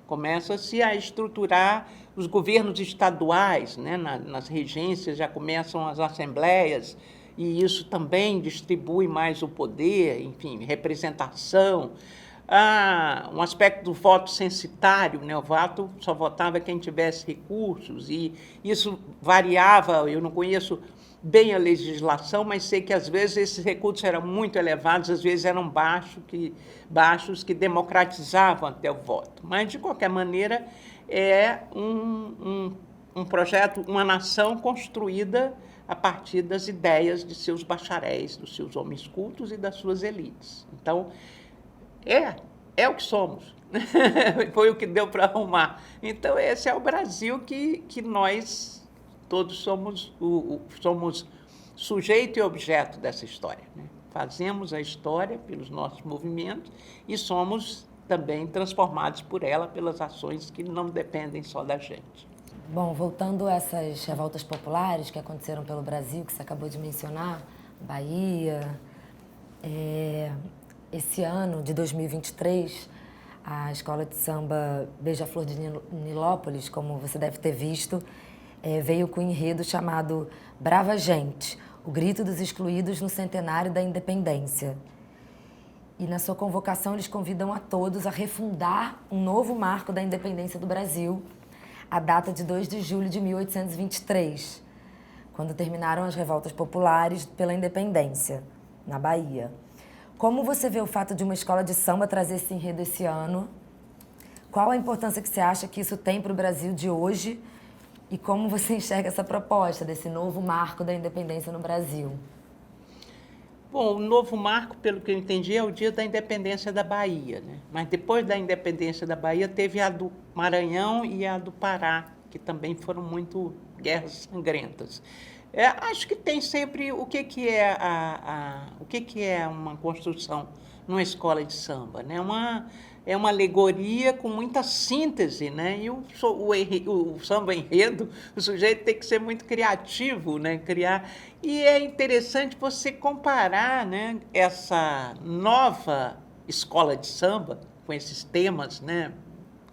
S2: Começa-se a estruturar os governos estaduais, né? Nas regências já começam as assembleias, e isso também distribui mais o poder, enfim, representação. Um aspecto do voto censitário, né? O voto só votava quem tivesse recursos, e isso variava. Eu não conheço bem a legislação, mas sei que às vezes esses recursos eram muito elevados, às vezes eram baixos que democratizavam até o voto. Mas, de qualquer maneira, é um projeto, uma nação construída a partir das ideias de seus bacharéis, dos seus homens cultos e das suas elites. Então, é o que somos. Foi o que deu para arrumar. Então, esse é o Brasil que nós todos somos sujeito e objeto dessa história, né? Fazemos a história pelos nossos movimentos e somos também transformados por ela, pelas ações que não dependem só da gente.
S3: Bom, voltando a essas revoltas populares que aconteceram pelo Brasil, que você acabou de mencionar, Bahia, esse ano de 2023, a Escola de Samba Beija-Flor de Nilópolis, como você deve ter visto, veio com um enredo chamado Brava Gente, o grito dos excluídos no centenário da independência. E na sua convocação eles convidam a todos a refundar um novo marco da independência do Brasil, a data de 2 de julho de 1823, quando terminaram as revoltas populares pela independência, na Bahia. Como você vê o fato de uma escola de samba trazer esse enredo esse ano? Qual a importância que você acha que isso tem para o Brasil de hoje? E como você enxerga essa proposta desse novo marco da independência no Brasil?
S2: Bom, o novo marco, pelo que eu entendi, é o dia da independência da Bahia, né? Mas depois da independência da Bahia, teve a do Maranhão e a do Pará, que também foram muito guerras sangrentas. Acho que tem sempre o que é uma construção numa escola de samba, né? É uma alegoria com muita síntese, né? E o samba enredo, o sujeito tem que ser muito criativo, né? E é interessante você comparar, né, essa nova escola de samba com esses temas, né,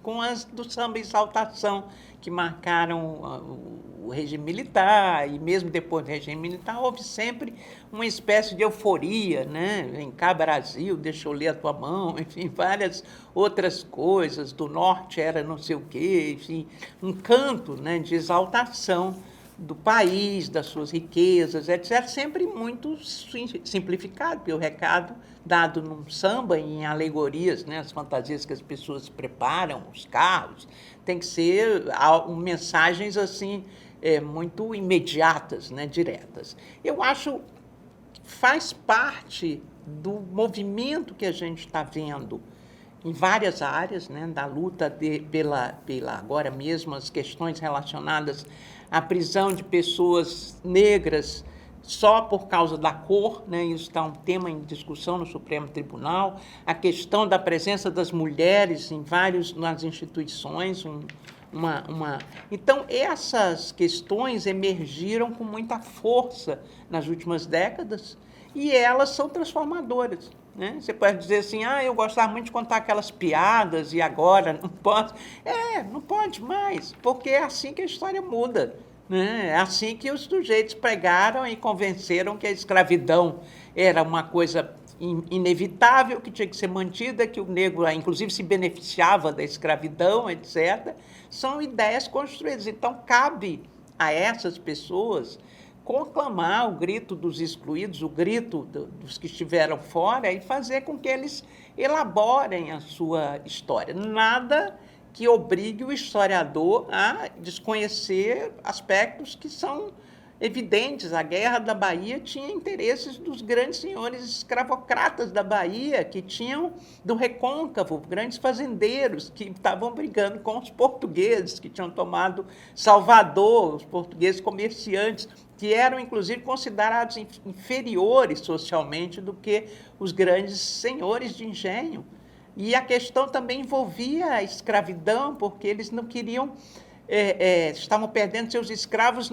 S2: com as do samba exaltação, que marcaram o regime militar, e mesmo depois do regime militar, houve sempre uma espécie de euforia, né? Vem cá, Brasil, deixa eu ler a tua mão, enfim, várias outras coisas, do norte era não sei o quê, enfim, um canto, né, de exaltação do país, das suas riquezas, etc., sempre muito simplificado, porque o recado dado num samba, em alegorias, né, as fantasias que as pessoas preparam, os carros, tem que ser mensagens assim, muito imediatas, né, diretas. Eu acho que faz parte do movimento que a gente está vendo em várias áreas, né, da luta pela agora mesmo, as questões relacionadas à prisão de pessoas negras só por causa da cor, né, isso está um tema em discussão no Supremo Tribunal, a questão da presença das mulheres nas instituições, Então, essas questões emergiram com muita força nas últimas décadas e elas são transformadoras, né? Você pode dizer assim, eu gostava muito de contar aquelas piadas e agora não posso. Não pode mais, porque é assim que a história muda, né? É assim que os sujeitos pregaram e convenceram que a escravidão era uma coisa inevitável, que tinha que ser mantida, que o negro, inclusive, se beneficiava da escravidão, etc. São ideias construídas. Então, cabe a essas pessoas conclamar o grito dos excluídos, o grito dos que estiveram fora e fazer com que eles elaborem a sua história. Nada que obrigue o historiador a desconhecer aspectos que são evidentes. A Guerra da Bahia tinha interesses dos grandes senhores escravocratas da Bahia, que tinham do recôncavo, grandes fazendeiros que estavam brigando com os portugueses, que tinham tomado Salvador, os portugueses comerciantes, que eram, inclusive, considerados inferiores socialmente do que os grandes senhores de engenho. E a questão também envolvia a escravidão, porque eles não queriam... estavam perdendo seus escravos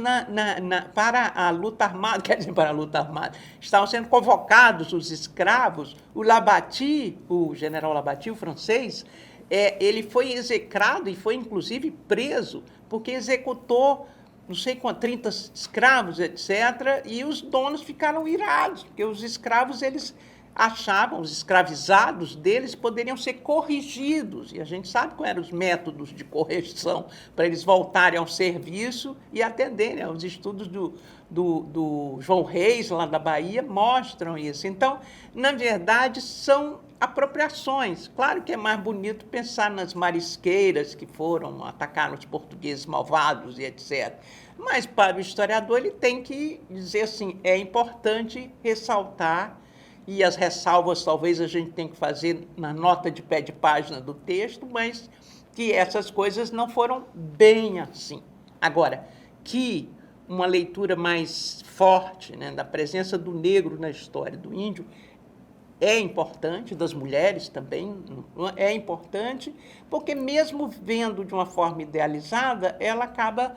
S2: para a luta armada, quer dizer, para a luta armada. Estavam sendo convocados os escravos. O Labatille, o general Labatille, o francês, ele foi execrado e foi, inclusive, preso, porque executou não sei quantos, 30 escravos, etc., e os donos ficaram irados, porque os escravos, eles achavam, os escravizados deles poderiam ser corrigidos, e a gente sabe quais eram os métodos de correção para eles voltarem ao serviço e atenderem. Os estudos do João Reis, lá da Bahia, mostram isso. Então, na verdade, são apropriações. Claro que é mais bonito pensar nas marisqueiras que foram atacar os portugueses malvados e etc. Mas, para o historiador, ele tem que dizer assim, é importante ressaltar, e as ressalvas talvez a gente tenha que fazer na nota de pé de página do texto, mas que essas coisas não foram bem assim. Agora, que uma leitura mais forte, né, da presença do negro na história, do índio, é importante, das mulheres também, é importante, porque mesmo vendo de uma forma idealizada, ela acaba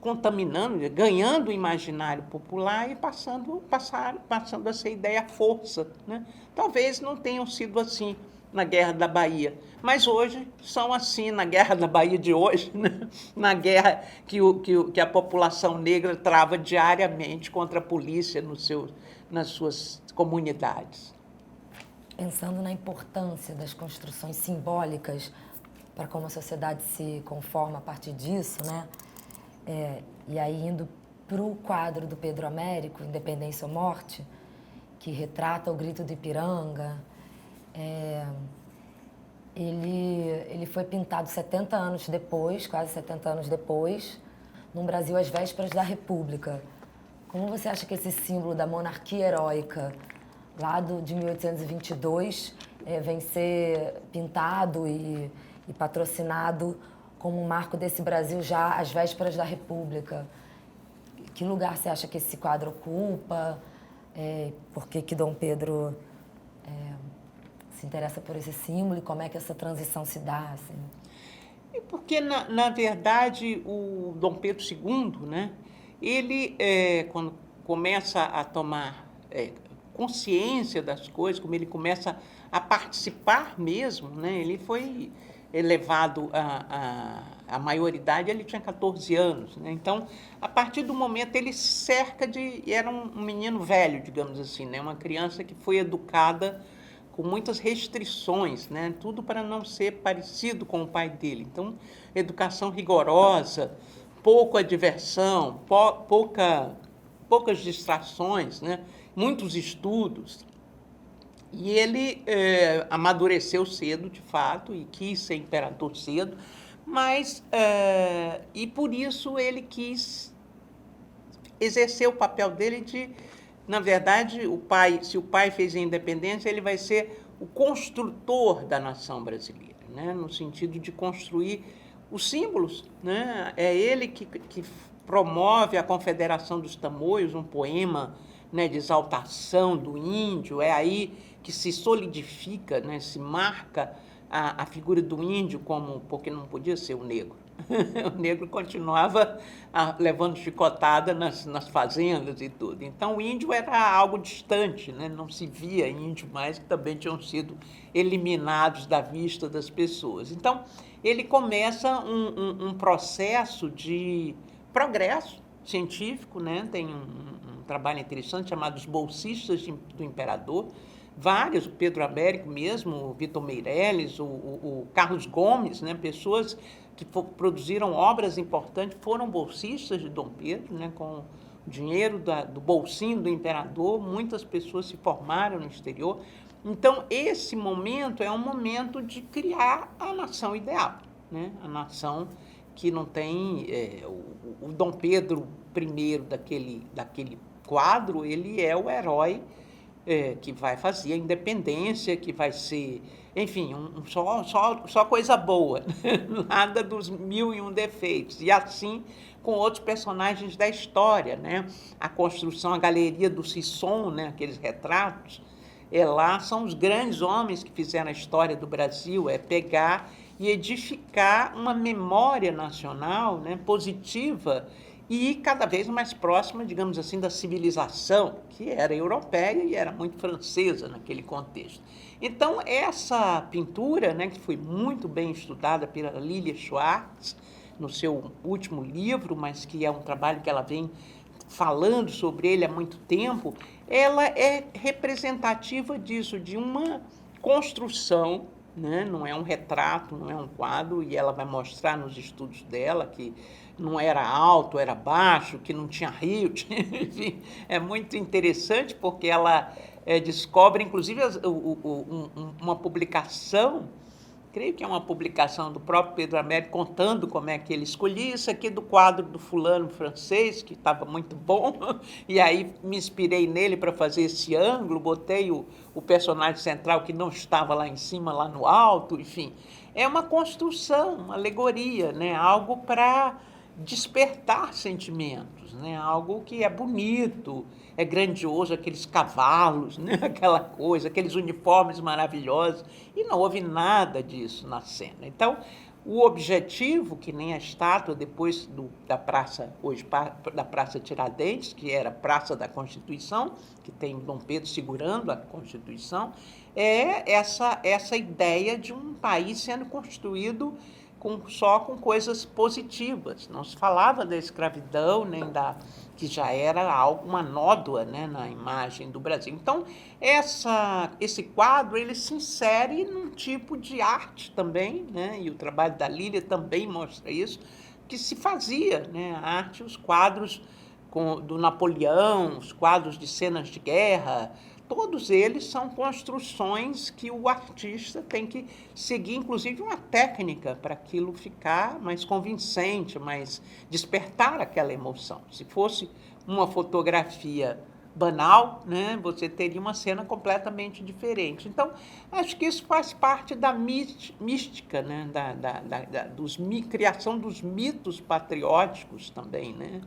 S2: contaminando, ganhando o imaginário popular e passando a ser ideia força, né? Talvez não tenham sido assim na Guerra da Bahia, mas hoje são assim na Guerra da Bahia de hoje, né? Na guerra que a população negra trava diariamente contra a polícia nas suas comunidades.
S3: Pensando na importância das construções simbólicas para como a sociedade se conforma a partir disso, né? E aí indo para o quadro do Pedro Américo, Independência ou Morte, que retrata o grito do Ipiranga, ele foi pintado 70 anos depois, quase 70 anos depois, num Brasil às vésperas da República. Como você acha que esse símbolo da monarquia heróica, lá de 1822, vem ser pintado e patrocinado como um marco desse Brasil já às vésperas da República? Que lugar você acha que esse quadro ocupa? Por que Dom Pedro se interessa por esse símbolo e como é que essa transição se dá? Assim?
S2: Porque, na verdade, o Dom Pedro II, né, ele, quando começa a tomar consciência das coisas, como ele começa a participar mesmo, né, ele foi elevado à maioridade, ele tinha 14 anos. Né? Então, a partir do momento, ele cerca de... Era um menino velho, digamos assim, né? Uma criança que foi educada com muitas restrições, né? Tudo para não ser parecido com o pai dele. Então, educação rigorosa, pouca diversão, poucas distrações, né? Muitos estudos. E ele amadureceu cedo, de fato, e quis ser imperador cedo, mas, e por isso ele quis exercer o papel dele de, na verdade, se o pai fez a independência, ele vai ser o construtor da nação brasileira, né? No sentido de construir os símbolos. Né? É ele que promove a Confederação dos Tamoios, um poema, né, de exaltação do índio, é aí que se solidifica, né, se marca a figura do índio porque não podia ser o negro. O negro continuava levando chicotada nas fazendas e tudo. Então, o índio era algo distante, né? Não se via índio mais, que também tinham sido eliminados da vista das pessoas. Então, ele começa um processo de progresso científico, né? Tem um trabalho interessante chamado Os Bolsistas do Imperador, vários, o Pedro Américo mesmo, o Vitor Meirelles, o Carlos Gomes, né? Pessoas que produziram obras importantes, foram bolsistas de Dom Pedro, né? Com o dinheiro do bolsinho do imperador, muitas pessoas se formaram no exterior. Então, esse momento é um momento de criar a nação ideal, né? A nação que não tem... o Dom Pedro I daquele quadro, ele é o herói que vai fazer a independência, que vai ser, enfim, só coisa boa, nada dos 1001 defeitos. E assim com outros personagens da história, né? A construção, a galeria do Sisson, né? Aqueles retratos, lá são os grandes homens que fizeram a história do Brasil, pegar e edificar uma memória nacional, né? Positiva, e cada vez mais próxima, digamos assim, da civilização, que era europeia e era muito francesa naquele contexto. Então, essa pintura, né, que foi muito bem estudada pela Lilia Schwartz, no seu último livro, mas que é um trabalho que ela vem falando sobre ele há muito tempo, ela é representativa disso, de uma construção, né? Não é um retrato, não é um quadro, e ela vai mostrar nos estudos dela que não era alto, era baixo, que não tinha rio, enfim, é muito interessante porque ela descobre, inclusive, uma publicação, creio que é uma publicação do próprio Pedro Américo, contando como é que ele escolhia isso aqui do quadro do fulano francês, que estava muito bom, e aí me inspirei nele para fazer esse ângulo, botei o personagem central que não estava lá em cima, lá no alto, enfim. É uma construção, uma alegoria, né? Algo para despertar sentimentos, né? Algo que é bonito, é grandioso, aqueles cavalos, né? Aquela coisa, aqueles uniformes maravilhosos, e não houve nada disso na cena. Então, o objetivo, que nem a estátua depois da praça, hoje da Praça Tiradentes, que era a Praça da Constituição, que tem Dom Pedro segurando a Constituição, é essa ideia de um país sendo construído só com coisas positivas. Não se falava da escravidão, nem que já era uma nódoa, né, na imagem do Brasil. Então, esse quadro ele se insere num tipo de arte também, né, e o trabalho da Lília também mostra isso, que se fazia, né, a arte, os quadros do Napoleão, os quadros de cenas de guerra, todos eles são construções que o artista tem que seguir, inclusive uma técnica para aquilo ficar mais convincente, mais despertar aquela emoção. Se fosse uma fotografia banal, né, você teria uma cena completamente diferente. Então, acho que isso faz parte da mística, né, criação dos mitos patrióticos também, né?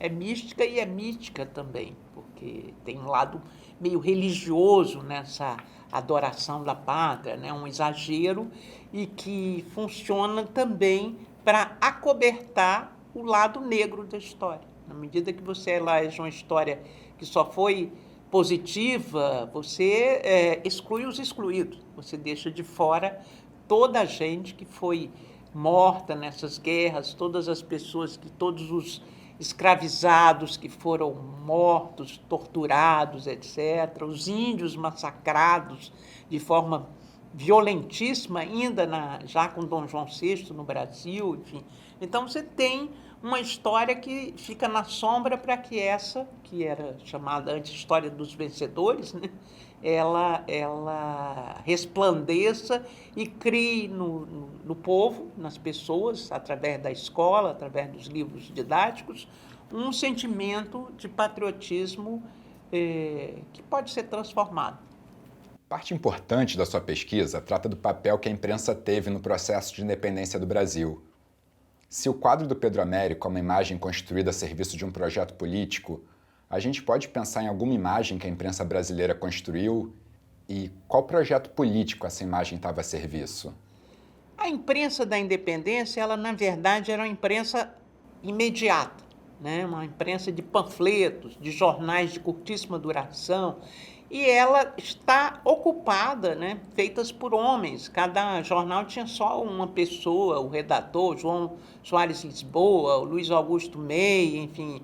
S2: É mística e é mítica também, porque tem um lado meio religioso nessa adoração da pátria, né? Um exagero, e que funciona também para acobertar o lado negro da história. Na medida que você elege uma história que só foi positiva, você exclui os excluídos, você deixa de fora toda a gente que foi morta nessas guerras, todas as pessoas, todos os escravizados que foram mortos, torturados, etc., os índios massacrados de forma violentíssima, ainda já com Dom João VI no Brasil, enfim. Então, você tem uma história que fica na sombra para que essa, que era chamada antes História dos Vencedores, né, ela resplandeça e crie no povo, nas pessoas, através da escola, através dos livros didáticos, um sentimento de patriotismo que pode ser transformado.
S1: Parte importante da sua pesquisa trata do papel que a imprensa teve no processo de independência do Brasil. Se o quadro do Pedro Américo é uma imagem construída a serviço de um projeto político, a gente pode pensar em alguma imagem que a imprensa brasileira construiu e qual projeto político essa imagem estava a serviço?
S2: A imprensa da independência, ela na verdade era uma imprensa imediata, né? Uma imprensa de panfletos, de jornais de curtíssima duração, e ela está ocupada, né, feitas por homens. Cada jornal tinha só uma pessoa, o redator, João Soares Lisboa, o Luiz Augusto Mey, enfim,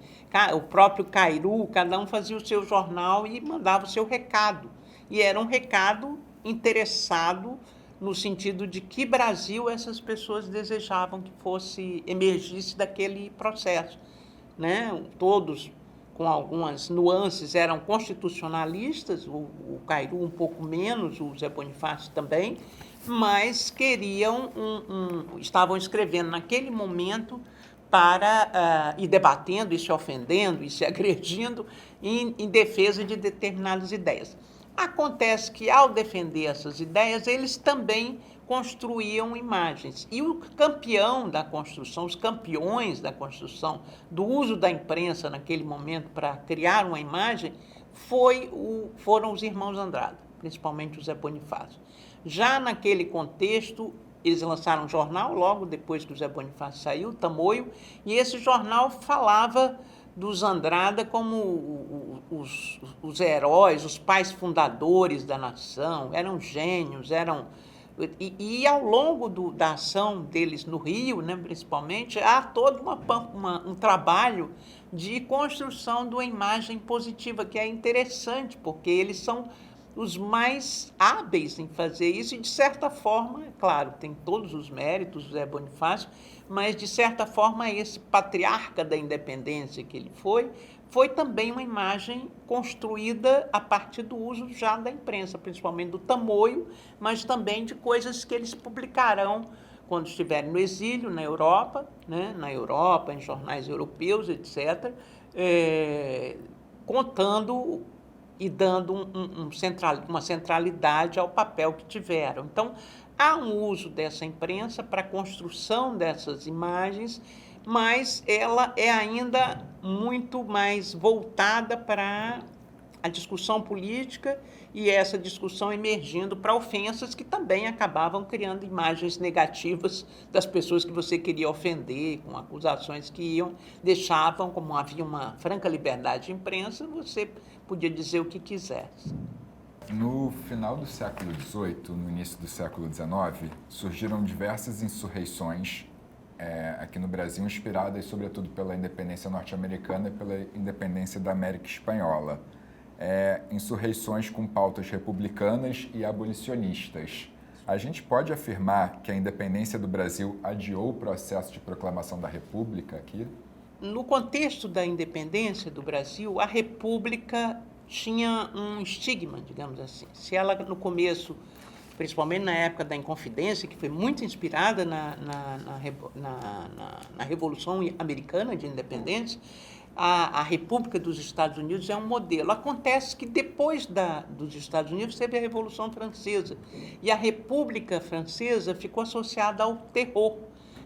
S2: o próprio Cairu, cada um fazia o seu jornal e mandava o seu recado. E era um recado interessado no sentido de que Brasil essas pessoas desejavam que emergisse daquele processo, né? Todos, com algumas nuances, eram constitucionalistas, o Cairu um pouco menos, o Zé Bonifácio também, mas queriam estavam escrevendo naquele momento e debatendo, e se ofendendo, e se agredindo em defesa de determinadas ideias. Acontece que, ao defender essas ideias, eles também construíam imagens. E o campeão da construção, os campeões da construção, do uso da imprensa naquele momento para criar uma imagem, foram os irmãos Andrade, principalmente o Zé Bonifácio. Já naquele contexto, eles lançaram um jornal, logo depois que o Zé Bonifácio saiu, o Tamoio, e esse jornal falava dos Andrada como os heróis, os pais fundadores da nação, eram gênios, E ao longo da ação deles no Rio, né, principalmente, há todo um trabalho de construção de uma imagem positiva, que é interessante, porque eles são os mais hábeis em fazer isso, e de certa forma, é claro, tem todos os méritos, Zé Bonifácio, mas de certa forma esse patriarca da independência que ele foi também uma imagem construída a partir do uso já da imprensa, principalmente do Tamoio, mas também de coisas que eles publicarão quando estiverem no exílio, na Europa, né? Em jornais europeus, etc., contando e dando uma centralidade ao papel que tiveram. Então, há um uso dessa imprensa para a construção dessas imagens, mas ela é ainda muito mais voltada para a discussão política e essa discussão emergindo para ofensas que também acabavam criando imagens negativas das pessoas que você queria ofender, com acusações que deixavam, como havia uma franca liberdade de imprensa, você podia dizer o que quisesse.
S1: No final do século XVIII, no início do século XIX, surgiram diversas insurreições aqui no Brasil, inspiradas sobretudo pela independência norte-americana e pela independência da América Espanhola. Insurreições com pautas republicanas e abolicionistas. A gente pode afirmar que a independência do Brasil adiou o processo de proclamação da República aqui?
S2: No contexto da independência do Brasil, a República tinha um estigma, digamos assim. Se ela, no começo, principalmente na época da Inconfidência, que foi muito inspirada na Revolução Americana de Independência, a República dos Estados Unidos é um modelo. Acontece que depois dos Estados Unidos teve a Revolução Francesa, e a República Francesa ficou associada ao terror,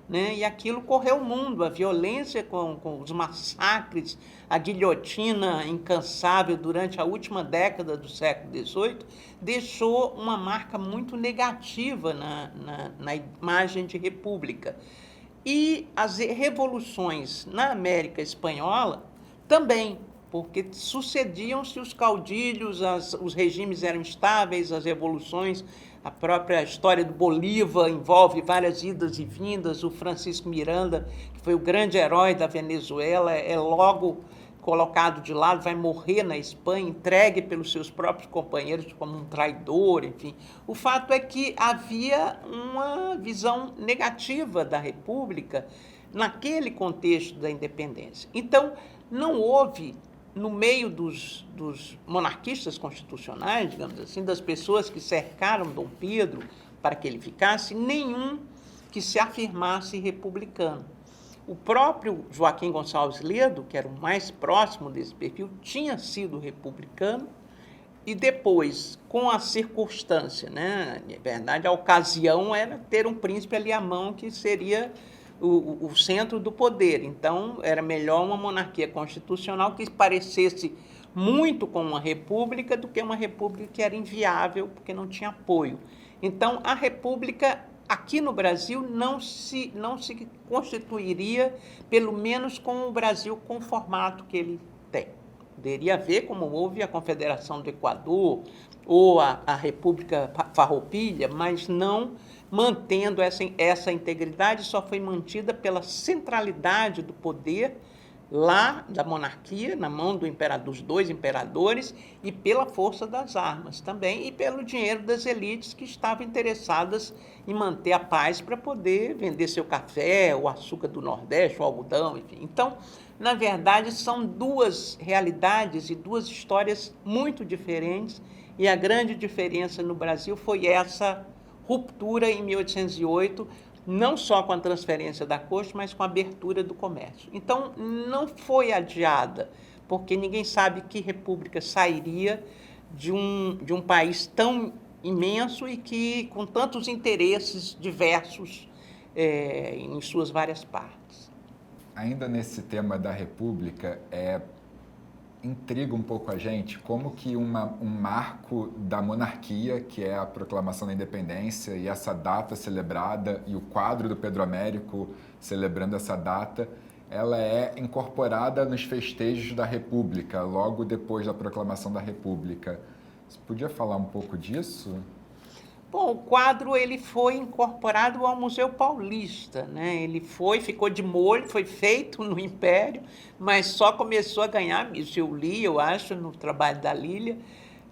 S2: né? E aquilo correu o mundo, a violência com os massacres, a guilhotina incansável durante a última década do século XVIII, deixou uma marca muito negativa na imagem de república. E as revoluções na América Espanhola também, porque sucediam-se os caudilhos, os regimes eram instáveis, as revoluções, a própria história do Bolívar envolve várias idas e vindas, o Francisco Miranda, que foi o grande herói da Venezuela, é logo colocado de lado, vai morrer na Espanha, entregue pelos seus próprios companheiros como um traidor, enfim. O fato é que havia uma visão negativa da República naquele contexto da independência. Então, não houve, no meio dos monarquistas constitucionais, digamos assim, das pessoas que cercaram Dom Pedro para que ele ficasse, nenhum que se afirmasse republicano. O próprio Joaquim Gonçalves Ledo, que era o mais próximo desse perfil, tinha sido republicano e depois, com a circunstância, né, na verdade, a ocasião era ter um príncipe ali à mão que seria o centro do poder. Então, era melhor uma monarquia constitucional que parecesse muito com uma república do que uma república que era inviável porque não tinha apoio. Então, a república aqui no Brasil não se constituiria, pelo menos com o Brasil com o formato que ele tem. Poderia haver, como houve a Confederação do Equador ou a República Farroupilha, mas não mantendo essa integridade, só foi mantida pela centralidade do poder lá da monarquia, na mão dos dois imperadores, e pela força das armas também, e pelo dinheiro das elites que estavam interessadas em manter a paz para poder vender seu café, o açúcar do Nordeste, o algodão, enfim. Então, na verdade, são duas realidades e duas histórias muito diferentes, e a grande diferença no Brasil foi essa ruptura em 1808, não só com a transferência da corte, mas com a abertura do comércio. Então, não foi adiada, porque ninguém sabe que república sairia de um país tão imenso e que com tantos interesses diversos em suas várias partes.
S1: Ainda nesse tema da república, intriga um pouco a gente como que um marco da monarquia, que é a proclamação da independência, e essa data celebrada, e o quadro do Pedro Américo celebrando essa data, ela é incorporada nos festejos da República, logo depois da proclamação da República. Você podia falar um pouco disso?
S2: Bom, o quadro ele foi incorporado ao Museu Paulista, né? Ele ficou de molho, foi feito no Império, mas só começou a ganhar, isso eu li, eu acho, no trabalho da Lília,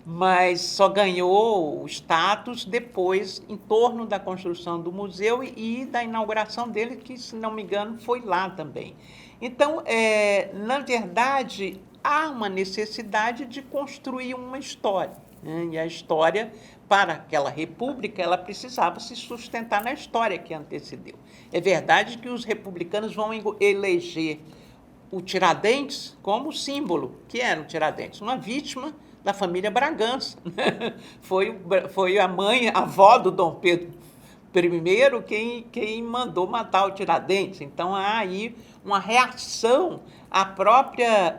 S2: mas só ganhou o status depois, em torno da construção do museu e da inauguração dele, que, se não me engano, foi lá também. Então, na verdade, há uma necessidade de construir uma história, né? E a história, para aquela república, ela precisava se sustentar na história que antecedeu. É verdade que os republicanos vão eleger o Tiradentes como símbolo, que era o Tiradentes, uma vítima da família Bragança. Foi a avó do Dom Pedro I quem mandou matar o Tiradentes. Então, há aí uma reação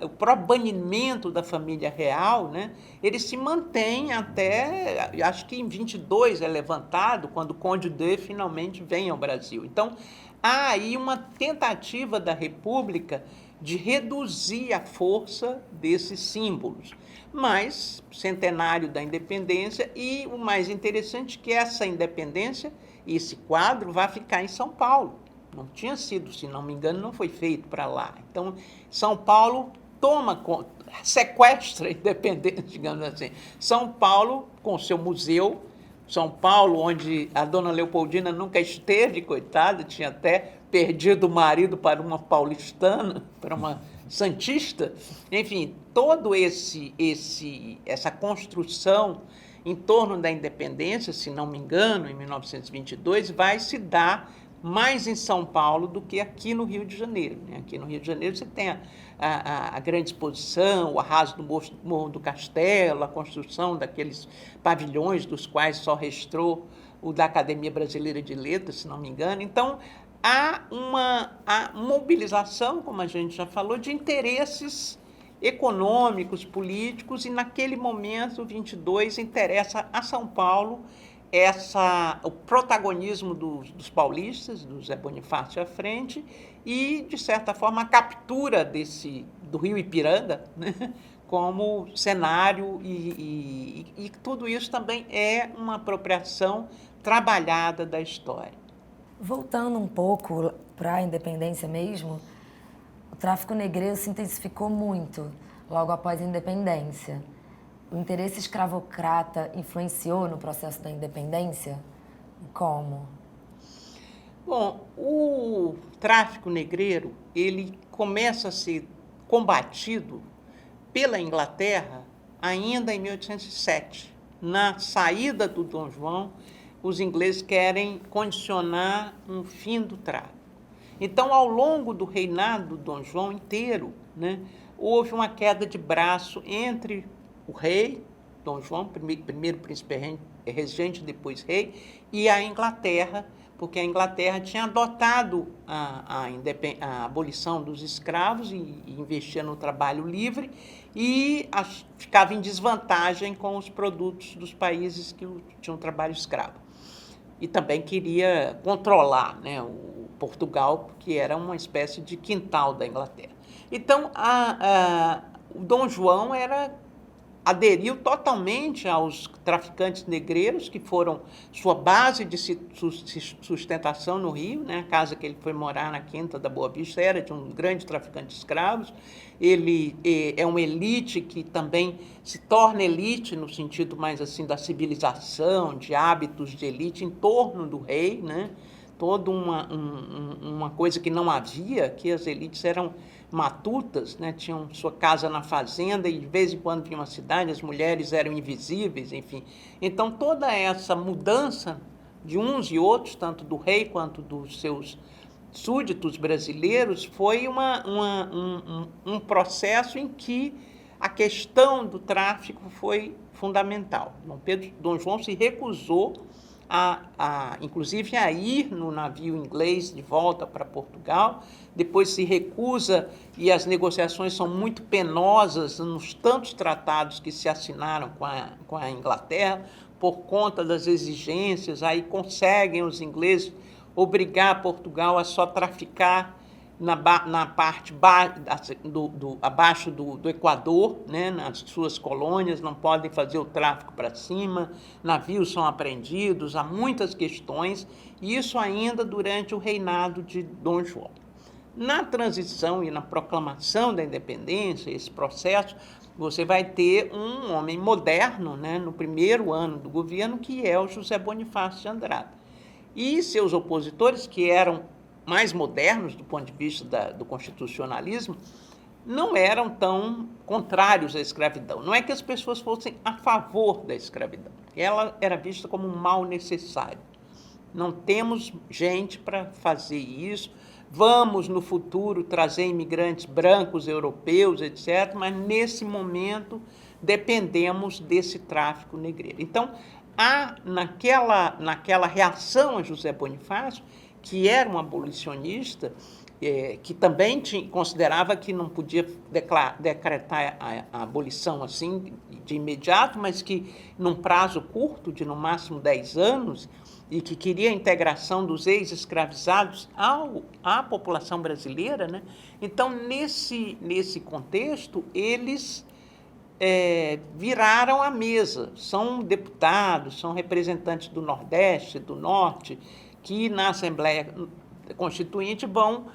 S2: o próprio banimento da família real, né? Ele se mantém até, acho que em 22 é levantado, quando o Conde de finalmente vem ao Brasil. Então, há aí uma tentativa da República de reduzir a força desses símbolos. Mas, centenário da independência, e o mais interessante é que essa independência, esse quadro, vai ficar em São Paulo. Não tinha sido, se não me engano, não foi feito para lá. Então, São Paulo toma conta, sequestra a independência, digamos assim. São Paulo, com seu museu, São Paulo, onde a dona Leopoldina nunca esteve, coitada, tinha até perdido o marido para uma paulistana, para uma santista. Enfim, todo essa construção em torno da independência, se não me engano, em 1922, vai se dar mais em São Paulo do que aqui no Rio de Janeiro. Aqui no Rio de Janeiro você tem a grande exposição, o arraso do Morro do Castelo, a construção daqueles pavilhões dos quais só restou o da Academia Brasileira de Letras, se não me engano. Então, há uma mobilização, como a gente já falou, de interesses econômicos, políticos, e naquele momento, o 22, interessa a São Paulo o protagonismo dos paulistas, do Zé Bonifácio à frente, e, de certa forma, a captura do Rio Ipiranga, né, como cenário, e tudo isso também é uma apropriação trabalhada da história.
S3: Voltando um pouco para a independência mesmo, o tráfico negreiro se intensificou muito logo após a independência. O interesse escravocrata influenciou no processo da independência? Como?
S2: Bom, o tráfico negreiro, ele começa a ser combatido pela Inglaterra ainda em 1807. Na saída do Dom João, os ingleses querem condicionar um fim do tráfico. Então, ao longo do reinado do Dom João inteiro, né, houve uma queda de braço entre o rei, Dom João, primeiro príncipe regente, depois rei, e a Inglaterra, porque a Inglaterra tinha adotado a abolição dos escravos e investia no trabalho livre e ficava em desvantagem com os produtos dos países que tinham trabalho escravo. E também queria controlar, né, o Portugal, que era uma espécie de quintal da Inglaterra. Então, o Dom João aderiu totalmente aos traficantes negreiros, que foram sua base de sustentação no Rio, né? A casa que ele foi morar na Quinta da Boa Vista era de um grande traficante de escravos. Ele é uma elite que também se torna elite no sentido mais assim da civilização, de hábitos de elite em torno do rei, né? Toda uma coisa que não havia, que as elites eram matutas, né? Tinham sua casa na fazenda e de vez em quando vinha uma cidade, as mulheres eram invisíveis, enfim. Então, toda essa mudança de uns e outros, tanto do rei quanto dos seus súditos brasileiros, foi um processo em que a questão do tráfico foi fundamental. Dom João se recusou inclusive a ir no navio inglês de volta para Portugal, depois se recusa, e as negociações são muito penosas nos tantos tratados que se assinaram com a Inglaterra, por conta das exigências. Aí conseguem os ingleses obrigar Portugal a só traficar na parte abaixo do Equador, né, nas suas colônias, não podem fazer o tráfico para cima, navios são apreendidos, há muitas questões, e isso ainda durante o reinado de Dom João. Na transição e na proclamação da independência, esse processo, você vai ter um homem moderno, né, no primeiro ano do governo, que é o José Bonifácio de Andrada. E seus opositores, que eram mais modernos do ponto de vista do constitucionalismo, não eram tão contrários à escravidão. Não é que as pessoas fossem a favor da escravidão. Ela era vista como um mal necessário. Não temos gente para fazer isso. Vamos, no futuro, trazer imigrantes brancos, europeus, etc., mas, nesse momento, dependemos desse tráfico negreiro. Então, há naquela reação a José Bonifácio, que era um abolicionista, que também considerava que não podia decretar a abolição assim de imediato, mas que num prazo curto, de no máximo 10 anos, e que queria a integração dos ex-escravizados à população brasileira, né? Então, nesse contexto, eles viraram a mesa. São deputados, são representantes do Nordeste, do Norte, que na Assembleia Constituinte vão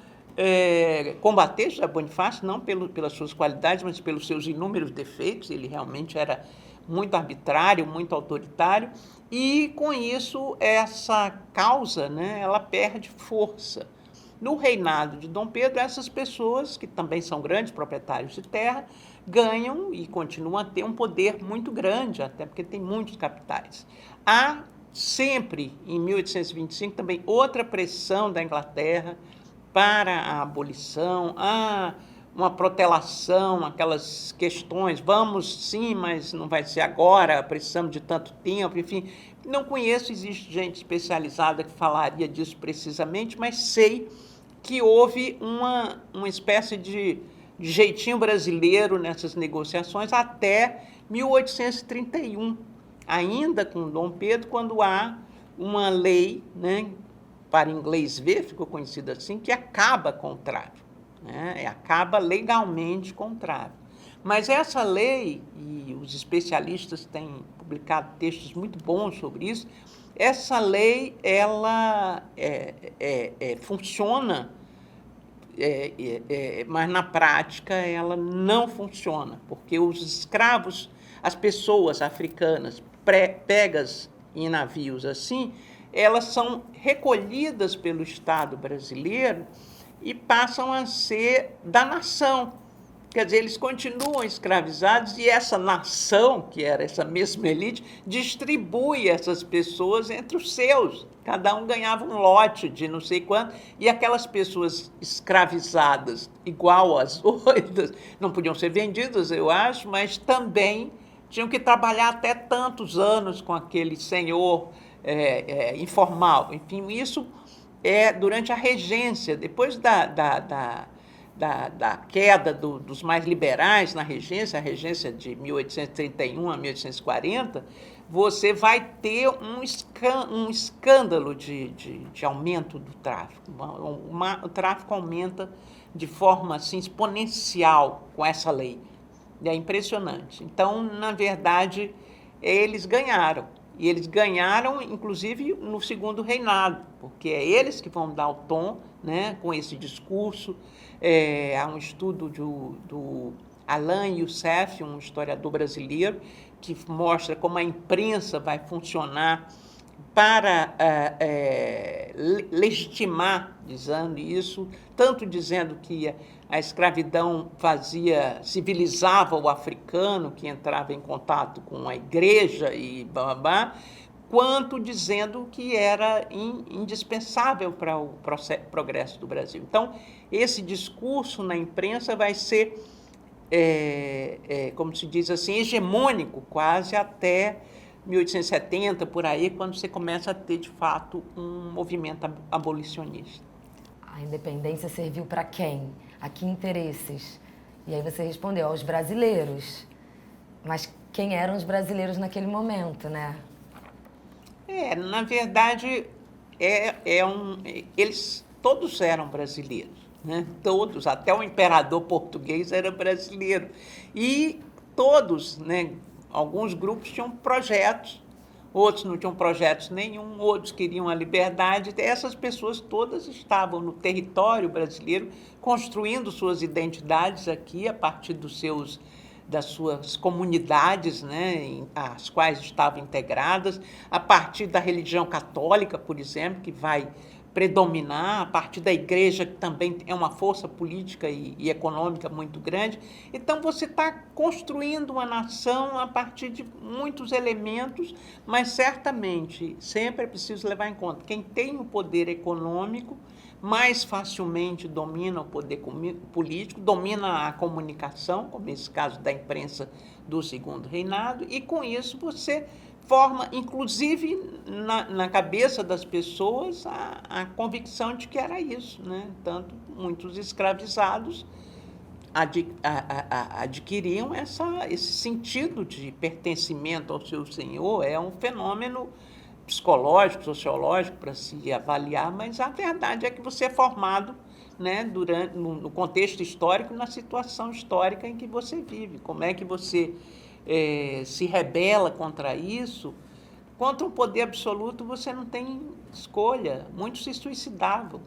S2: combater José Bonifácio, não pelas suas qualidades, mas pelos seus inúmeros defeitos. Ele realmente era muito arbitrário, muito autoritário, e com isso essa causa, né, ela perde força. No reinado de Dom Pedro, essas pessoas, que também são grandes proprietários de terra, ganham e continuam a ter um poder muito grande, até porque tem muitos capitais. Há sempre, em 1825, também outra pressão da Inglaterra para a abolição, há uma protelação, aquelas questões, vamos sim, mas não vai ser agora, precisamos de tanto tempo, enfim. Não conheço, existe gente especializada que falaria disso precisamente, mas sei que houve uma espécie de jeitinho brasileiro nessas negociações até 1831, ainda com Dom Pedro, quando há uma lei, né, para inglês ver, ficou conhecida assim, que acaba com o tráfico. Né? Acaba legalmente com o tráfico. Mas essa lei, e os especialistas têm publicado textos muito bons sobre isso, essa lei ela funciona, mas na prática ela não funciona, porque os escravos, as pessoas africanas pegas em navios assim, elas são recolhidas pelo Estado brasileiro e passam a ser da nação. Quer dizer, eles continuam escravizados e essa nação, que era essa mesma elite, distribui essas pessoas entre os seus. Cada um ganhava um lote de não sei quanto, e aquelas pessoas escravizadas, igual as outras, não podiam ser vendidas, eu acho, mas também tinham que trabalhar até tantos anos com aquele senhor informal. Enfim, isso durante a regência, depois da queda dos mais liberais na regência, a regência de 1831 a 1840, você vai ter um escândalo de aumento do tráfico. O tráfico aumenta de forma assim, exponencial com essa lei. É impressionante. Então, na verdade, eles ganharam. E eles ganharam, inclusive, no segundo reinado, porque é eles que vão dar o tom, né, com esse discurso. Há um estudo do Alain Youssef, um historiador brasileiro, que mostra como a imprensa vai funcionar para legitimar, dizendo isso, tanto dizendo que a escravidão civilizava o africano que entrava em contato com a igreja e babá, quanto dizendo que era indispensável para o progresso do Brasil. Então, esse discurso na imprensa vai ser, como se diz assim, hegemônico quase até 1870, por aí, quando você começa a ter, de fato, um movimento abolicionista.
S3: A independência serviu para quem? A que interesses? E aí você respondeu, aos brasileiros. Mas quem eram os brasileiros naquele momento, né?
S2: Na verdade, eles todos eram brasileiros, né? Todos, até o imperador português era brasileiro. E todos, né? Alguns grupos tinham projetos, outros não tinham projetos nenhum, outros queriam a liberdade. Essas pessoas todas estavam no território brasileiro, construindo suas identidades aqui a partir das suas comunidades, né, às quais estavam integradas, a partir da religião católica, por exemplo, que vai predominar, a partir da igreja, que também é uma força política e econômica muito grande. Então, você está construindo uma nação a partir de muitos elementos, mas certamente sempre é preciso levar em conta quem tem o poder econômico mais facilmente domina o poder político, domina a comunicação, como esse caso da imprensa do Segundo Reinado, e com isso você forma, inclusive, na cabeça das pessoas, a convicção de que era isso, né? Tanto muitos escravizados adquiriam esse sentido de pertencimento ao seu senhor. É um fenômeno psicológico, sociológico para se avaliar, mas a verdade é que você é formado, né, no contexto histórico, na situação histórica em que você vive. Como é que você se rebela contra isso? Contra um poder absoluto você não tem escolha. Muitos se suicidavam.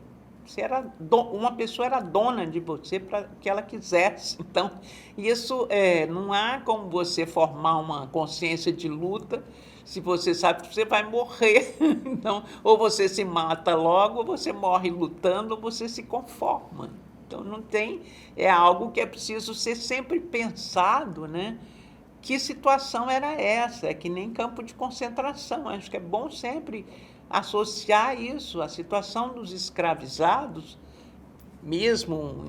S2: Uma pessoa era dona de você para que ela quisesse. Então, isso não há como você formar uma consciência de luta se você sabe que você vai morrer. Então, ou você se mata logo, ou você morre lutando, ou você se conforma. Então, não tem... É algo que é preciso ser sempre pensado, né? Que situação era essa? É que nem campo de concentração. Acho que é bom sempre associar isso, a situação dos escravizados, mesmo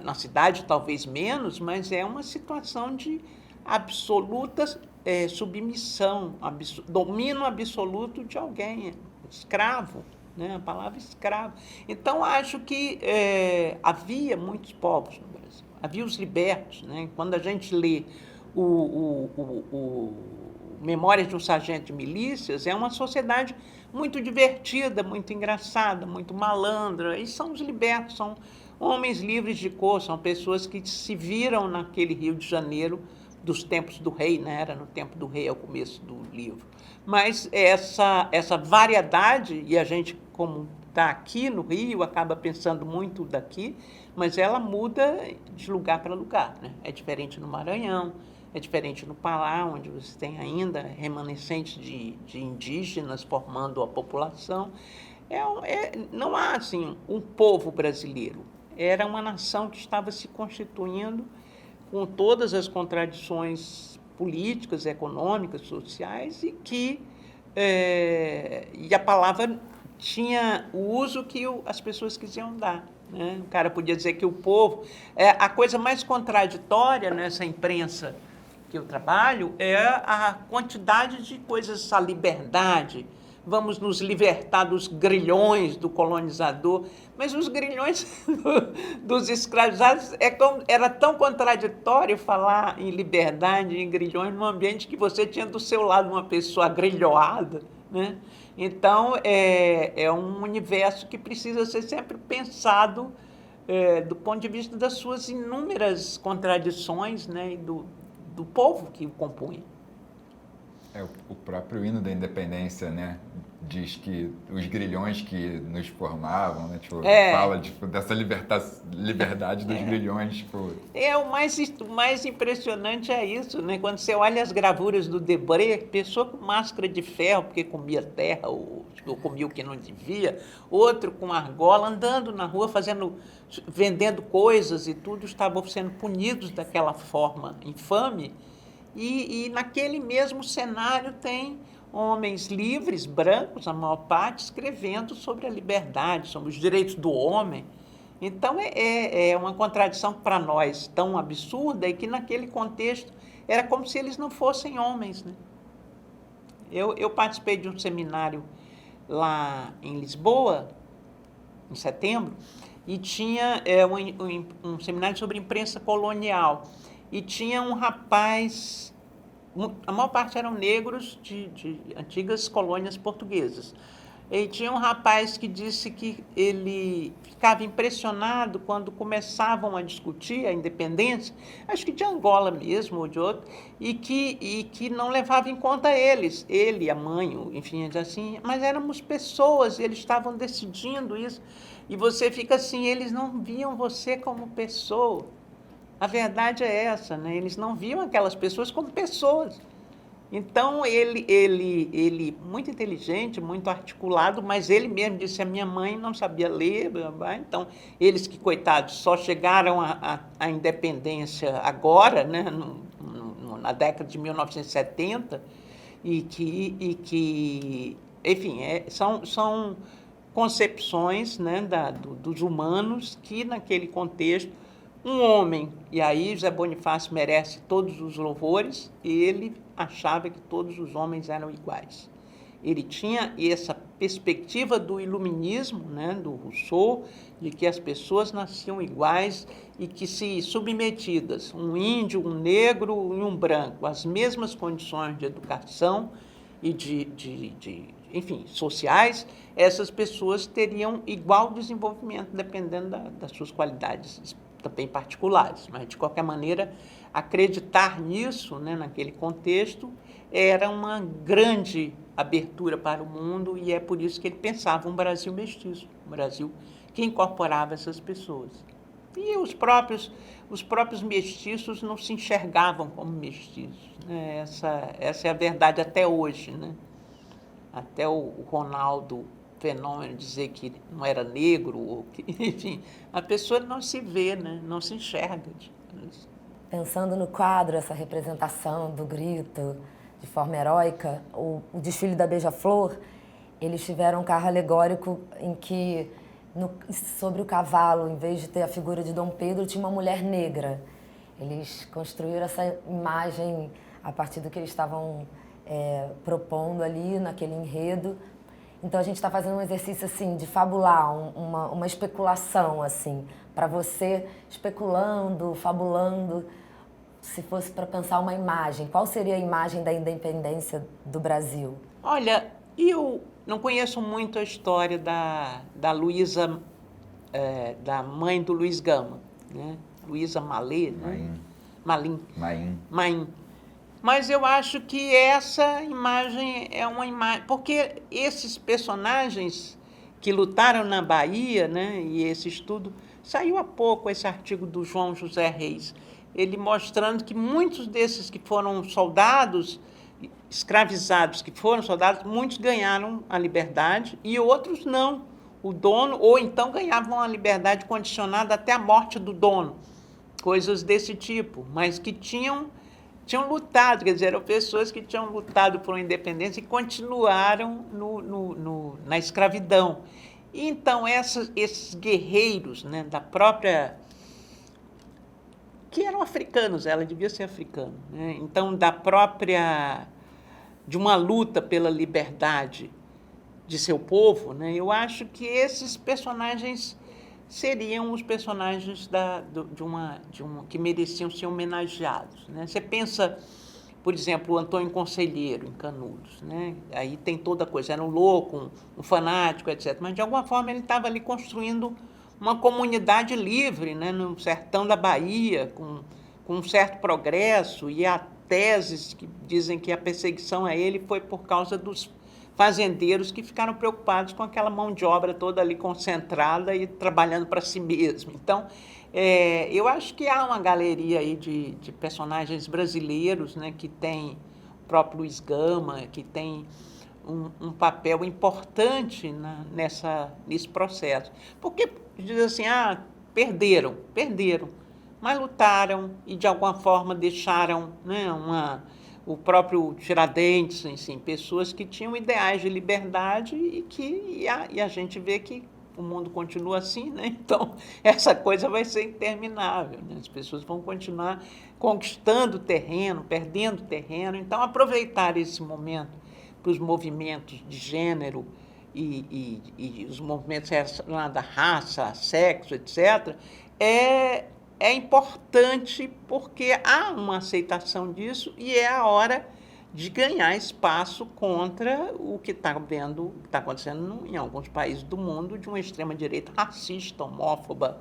S2: na cidade talvez menos, mas é uma situação de absoluta submissão, domínio absoluto de alguém, escravo, né? A palavra escravo. Então, acho que havia muitos povos no Brasil, havia os libertos, né? Quando a gente lê o Memórias de um Sargento de Milícias, é uma sociedade muito divertida, muito engraçada, muito malandra, e são os libertos, são homens livres de cor, são pessoas que se viram naquele Rio de Janeiro dos tempos do rei, né? Era no tempo do rei, ao começo do livro. Mas essa variedade, e a gente, como está aqui no Rio, acaba pensando muito daqui, mas ela muda de lugar para lugar, né? É diferente no Maranhão, é diferente no Pará, onde você tem ainda remanescentes de indígenas formando a população. Não há, assim, um povo brasileiro. Era uma nação que estava se constituindo com todas as contradições políticas, econômicas, sociais, e a palavra tinha o uso que as pessoas quisiam dar, né? O cara podia dizer que o povo... a coisa mais contraditória nessa imprensa que eu trabalho é a quantidade de coisas, a liberdade. Vamos nos libertar dos grilhões do colonizador, mas os grilhões dos escravizados era tão contraditório falar em liberdade, em grilhões, num ambiente que você tinha do seu lado uma pessoa agrilhoada, né? Então, é um universo que precisa ser sempre pensado do ponto de vista das suas inúmeras contradições, né, e do povo que o compunha.
S1: O próprio hino da independência, né, diz que os grilhões que nos formavam, né, tipo, fala dessa liberdade dos grilhões. Tipo...
S2: O mais impressionante é isso, né? Quando você olha as gravuras do Debré, pessoa com máscara de ferro, porque comia terra ou comia o que não devia, outro com argola, andando na rua, vendendo coisas e tudo, estavam sendo punidos daquela forma infame. E naquele mesmo cenário tem homens livres, brancos, a maior parte, escrevendo sobre a liberdade, sobre os direitos do homem. Então, é uma contradição para nós tão absurda e que, naquele contexto, era como se eles não fossem homens, né? Eu participei de um seminário lá em Lisboa, em setembro, e tinha um seminário sobre imprensa colonial. E tinha um rapaz, a maior parte eram negros de antigas colônias portuguesas. E tinha um rapaz que disse que ele ficava impressionado quando começavam a discutir a independência, acho que de Angola mesmo ou de outro, e que não levava em conta eles, ele, a mãe, enfim, assim, mas éramos pessoas, eles estavam decidindo isso, e você fica assim, eles não viam você como pessoa. A verdade é essa, né? Eles não viam aquelas pessoas como pessoas. Então, ele muito inteligente, muito articulado, mas ele mesmo disse, a minha mãe não sabia ler, blá, blá. Então, eles que, coitados, só chegaram à independência agora, né? Na década de 1970, e que enfim, são concepções, né, dos humanos que, naquele contexto, um homem, e aí José Bonifácio merece todos os louvores, ele achava que todos os homens eram iguais. ele tinha essa perspectiva do iluminismo, né, do Rousseau, de que as pessoas nasciam iguais e que, se submetidas, um índio, um negro e um branco, às mesmas condições de educação e enfim, sociais, essas pessoas teriam igual desenvolvimento, dependendo das suas qualidades também particulares. Mas, de qualquer maneira, acreditar nisso, né, naquele contexto, era uma grande abertura para o mundo, e é por isso que ele pensava um Brasil mestiço, um Brasil que incorporava essas pessoas. E os próprios mestiços não se enxergavam como mestiços, né? Essa é a verdade até hoje, né? Até o Ronaldo Fenômeno dizer que não era negro, ou que, enfim, a pessoa não se vê, né? Não se enxerga.
S3: Pensando no quadro, essa representação do grito de forma heróica, o desfile da Beija-Flor, eles tiveram um carro alegórico em que, sobre o cavalo, em vez de ter a figura de Dom Pedro, tinha uma mulher negra. Eles construíram essa imagem a partir do que eles estavam propondo ali naquele enredo. Então a gente está fazendo um exercício assim de fabular, uma especulação assim, para você especulando, fabulando. Se fosse para pensar uma imagem, qual seria a imagem da independência do Brasil?
S2: Olha, eu não conheço muito a história da Luísa, da mãe do Luiz Gama, né? Luísa Malê, né? Maim. Mas eu acho que essa imagem é uma imagem... Porque esses personagens que lutaram na Bahia, né, e esse estudo... Saiu há pouco esse artigo do João José Reis, ele mostrando que muitos desses que foram soldados, escravizados, que foram soldados, muitos ganharam a liberdade e outros não. O dono, ou então ganhavam a liberdade condicionada até a morte do dono. Coisas desse tipo, mas que tinham lutado, quer dizer, eram pessoas que tinham lutado por uma independência e continuaram na escravidão. E então, esses guerreiros, né, da própria... que eram africanos, ela devia ser africana, né? Então, de uma luta pela liberdade de seu povo, né, eu acho que esses personagens seriam os personagens que mereciam ser homenageados, né? Você pensa, por exemplo, o Antônio Conselheiro, em Canudos, né? Aí tem toda a coisa, era um louco, um fanático, etc. Mas, de alguma forma, ele estava ali construindo uma comunidade livre, né? No sertão da Bahia, com um certo progresso, e há teses que dizem que a perseguição a ele foi por causa dos fazendeiros que ficaram preocupados com aquela mão de obra toda ali concentrada e trabalhando para si mesmo. Então, eu acho que há uma galeria aí de personagens brasileiros, né, que tem o próprio Luiz Gama, que tem um papel importante nesse processo. Porque diz assim, perderam, mas lutaram e, de alguma forma, deixaram, né, o próprio Tiradentes, assim, pessoas que tinham ideais de liberdade e a gente vê que o mundo continua assim, né? Então, essa coisa vai ser interminável, né? As pessoas vão continuar conquistando terreno, perdendo terreno. Então, aproveitar esse momento para os movimentos de gênero e os movimentos relacionados à raça, sexo, etc., é importante porque há uma aceitação disso e é a hora de ganhar espaço contra o que está acontecendo em alguns países do mundo, de uma extrema-direita racista, homófoba,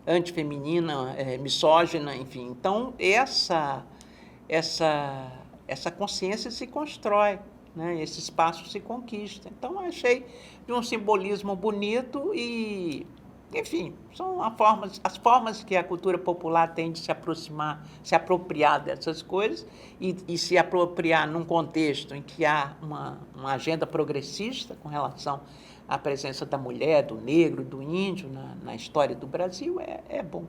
S2: antifeminina, misógina, enfim. Então, essa consciência se constrói, né? Esse espaço se conquista. Então, achei de um simbolismo bonito e... Enfim, são as formas que a cultura popular tem de se apropriar dessas coisas e se apropriar num contexto em que há uma agenda progressista com relação à presença da mulher, do negro, do índio na história do Brasil, é bom.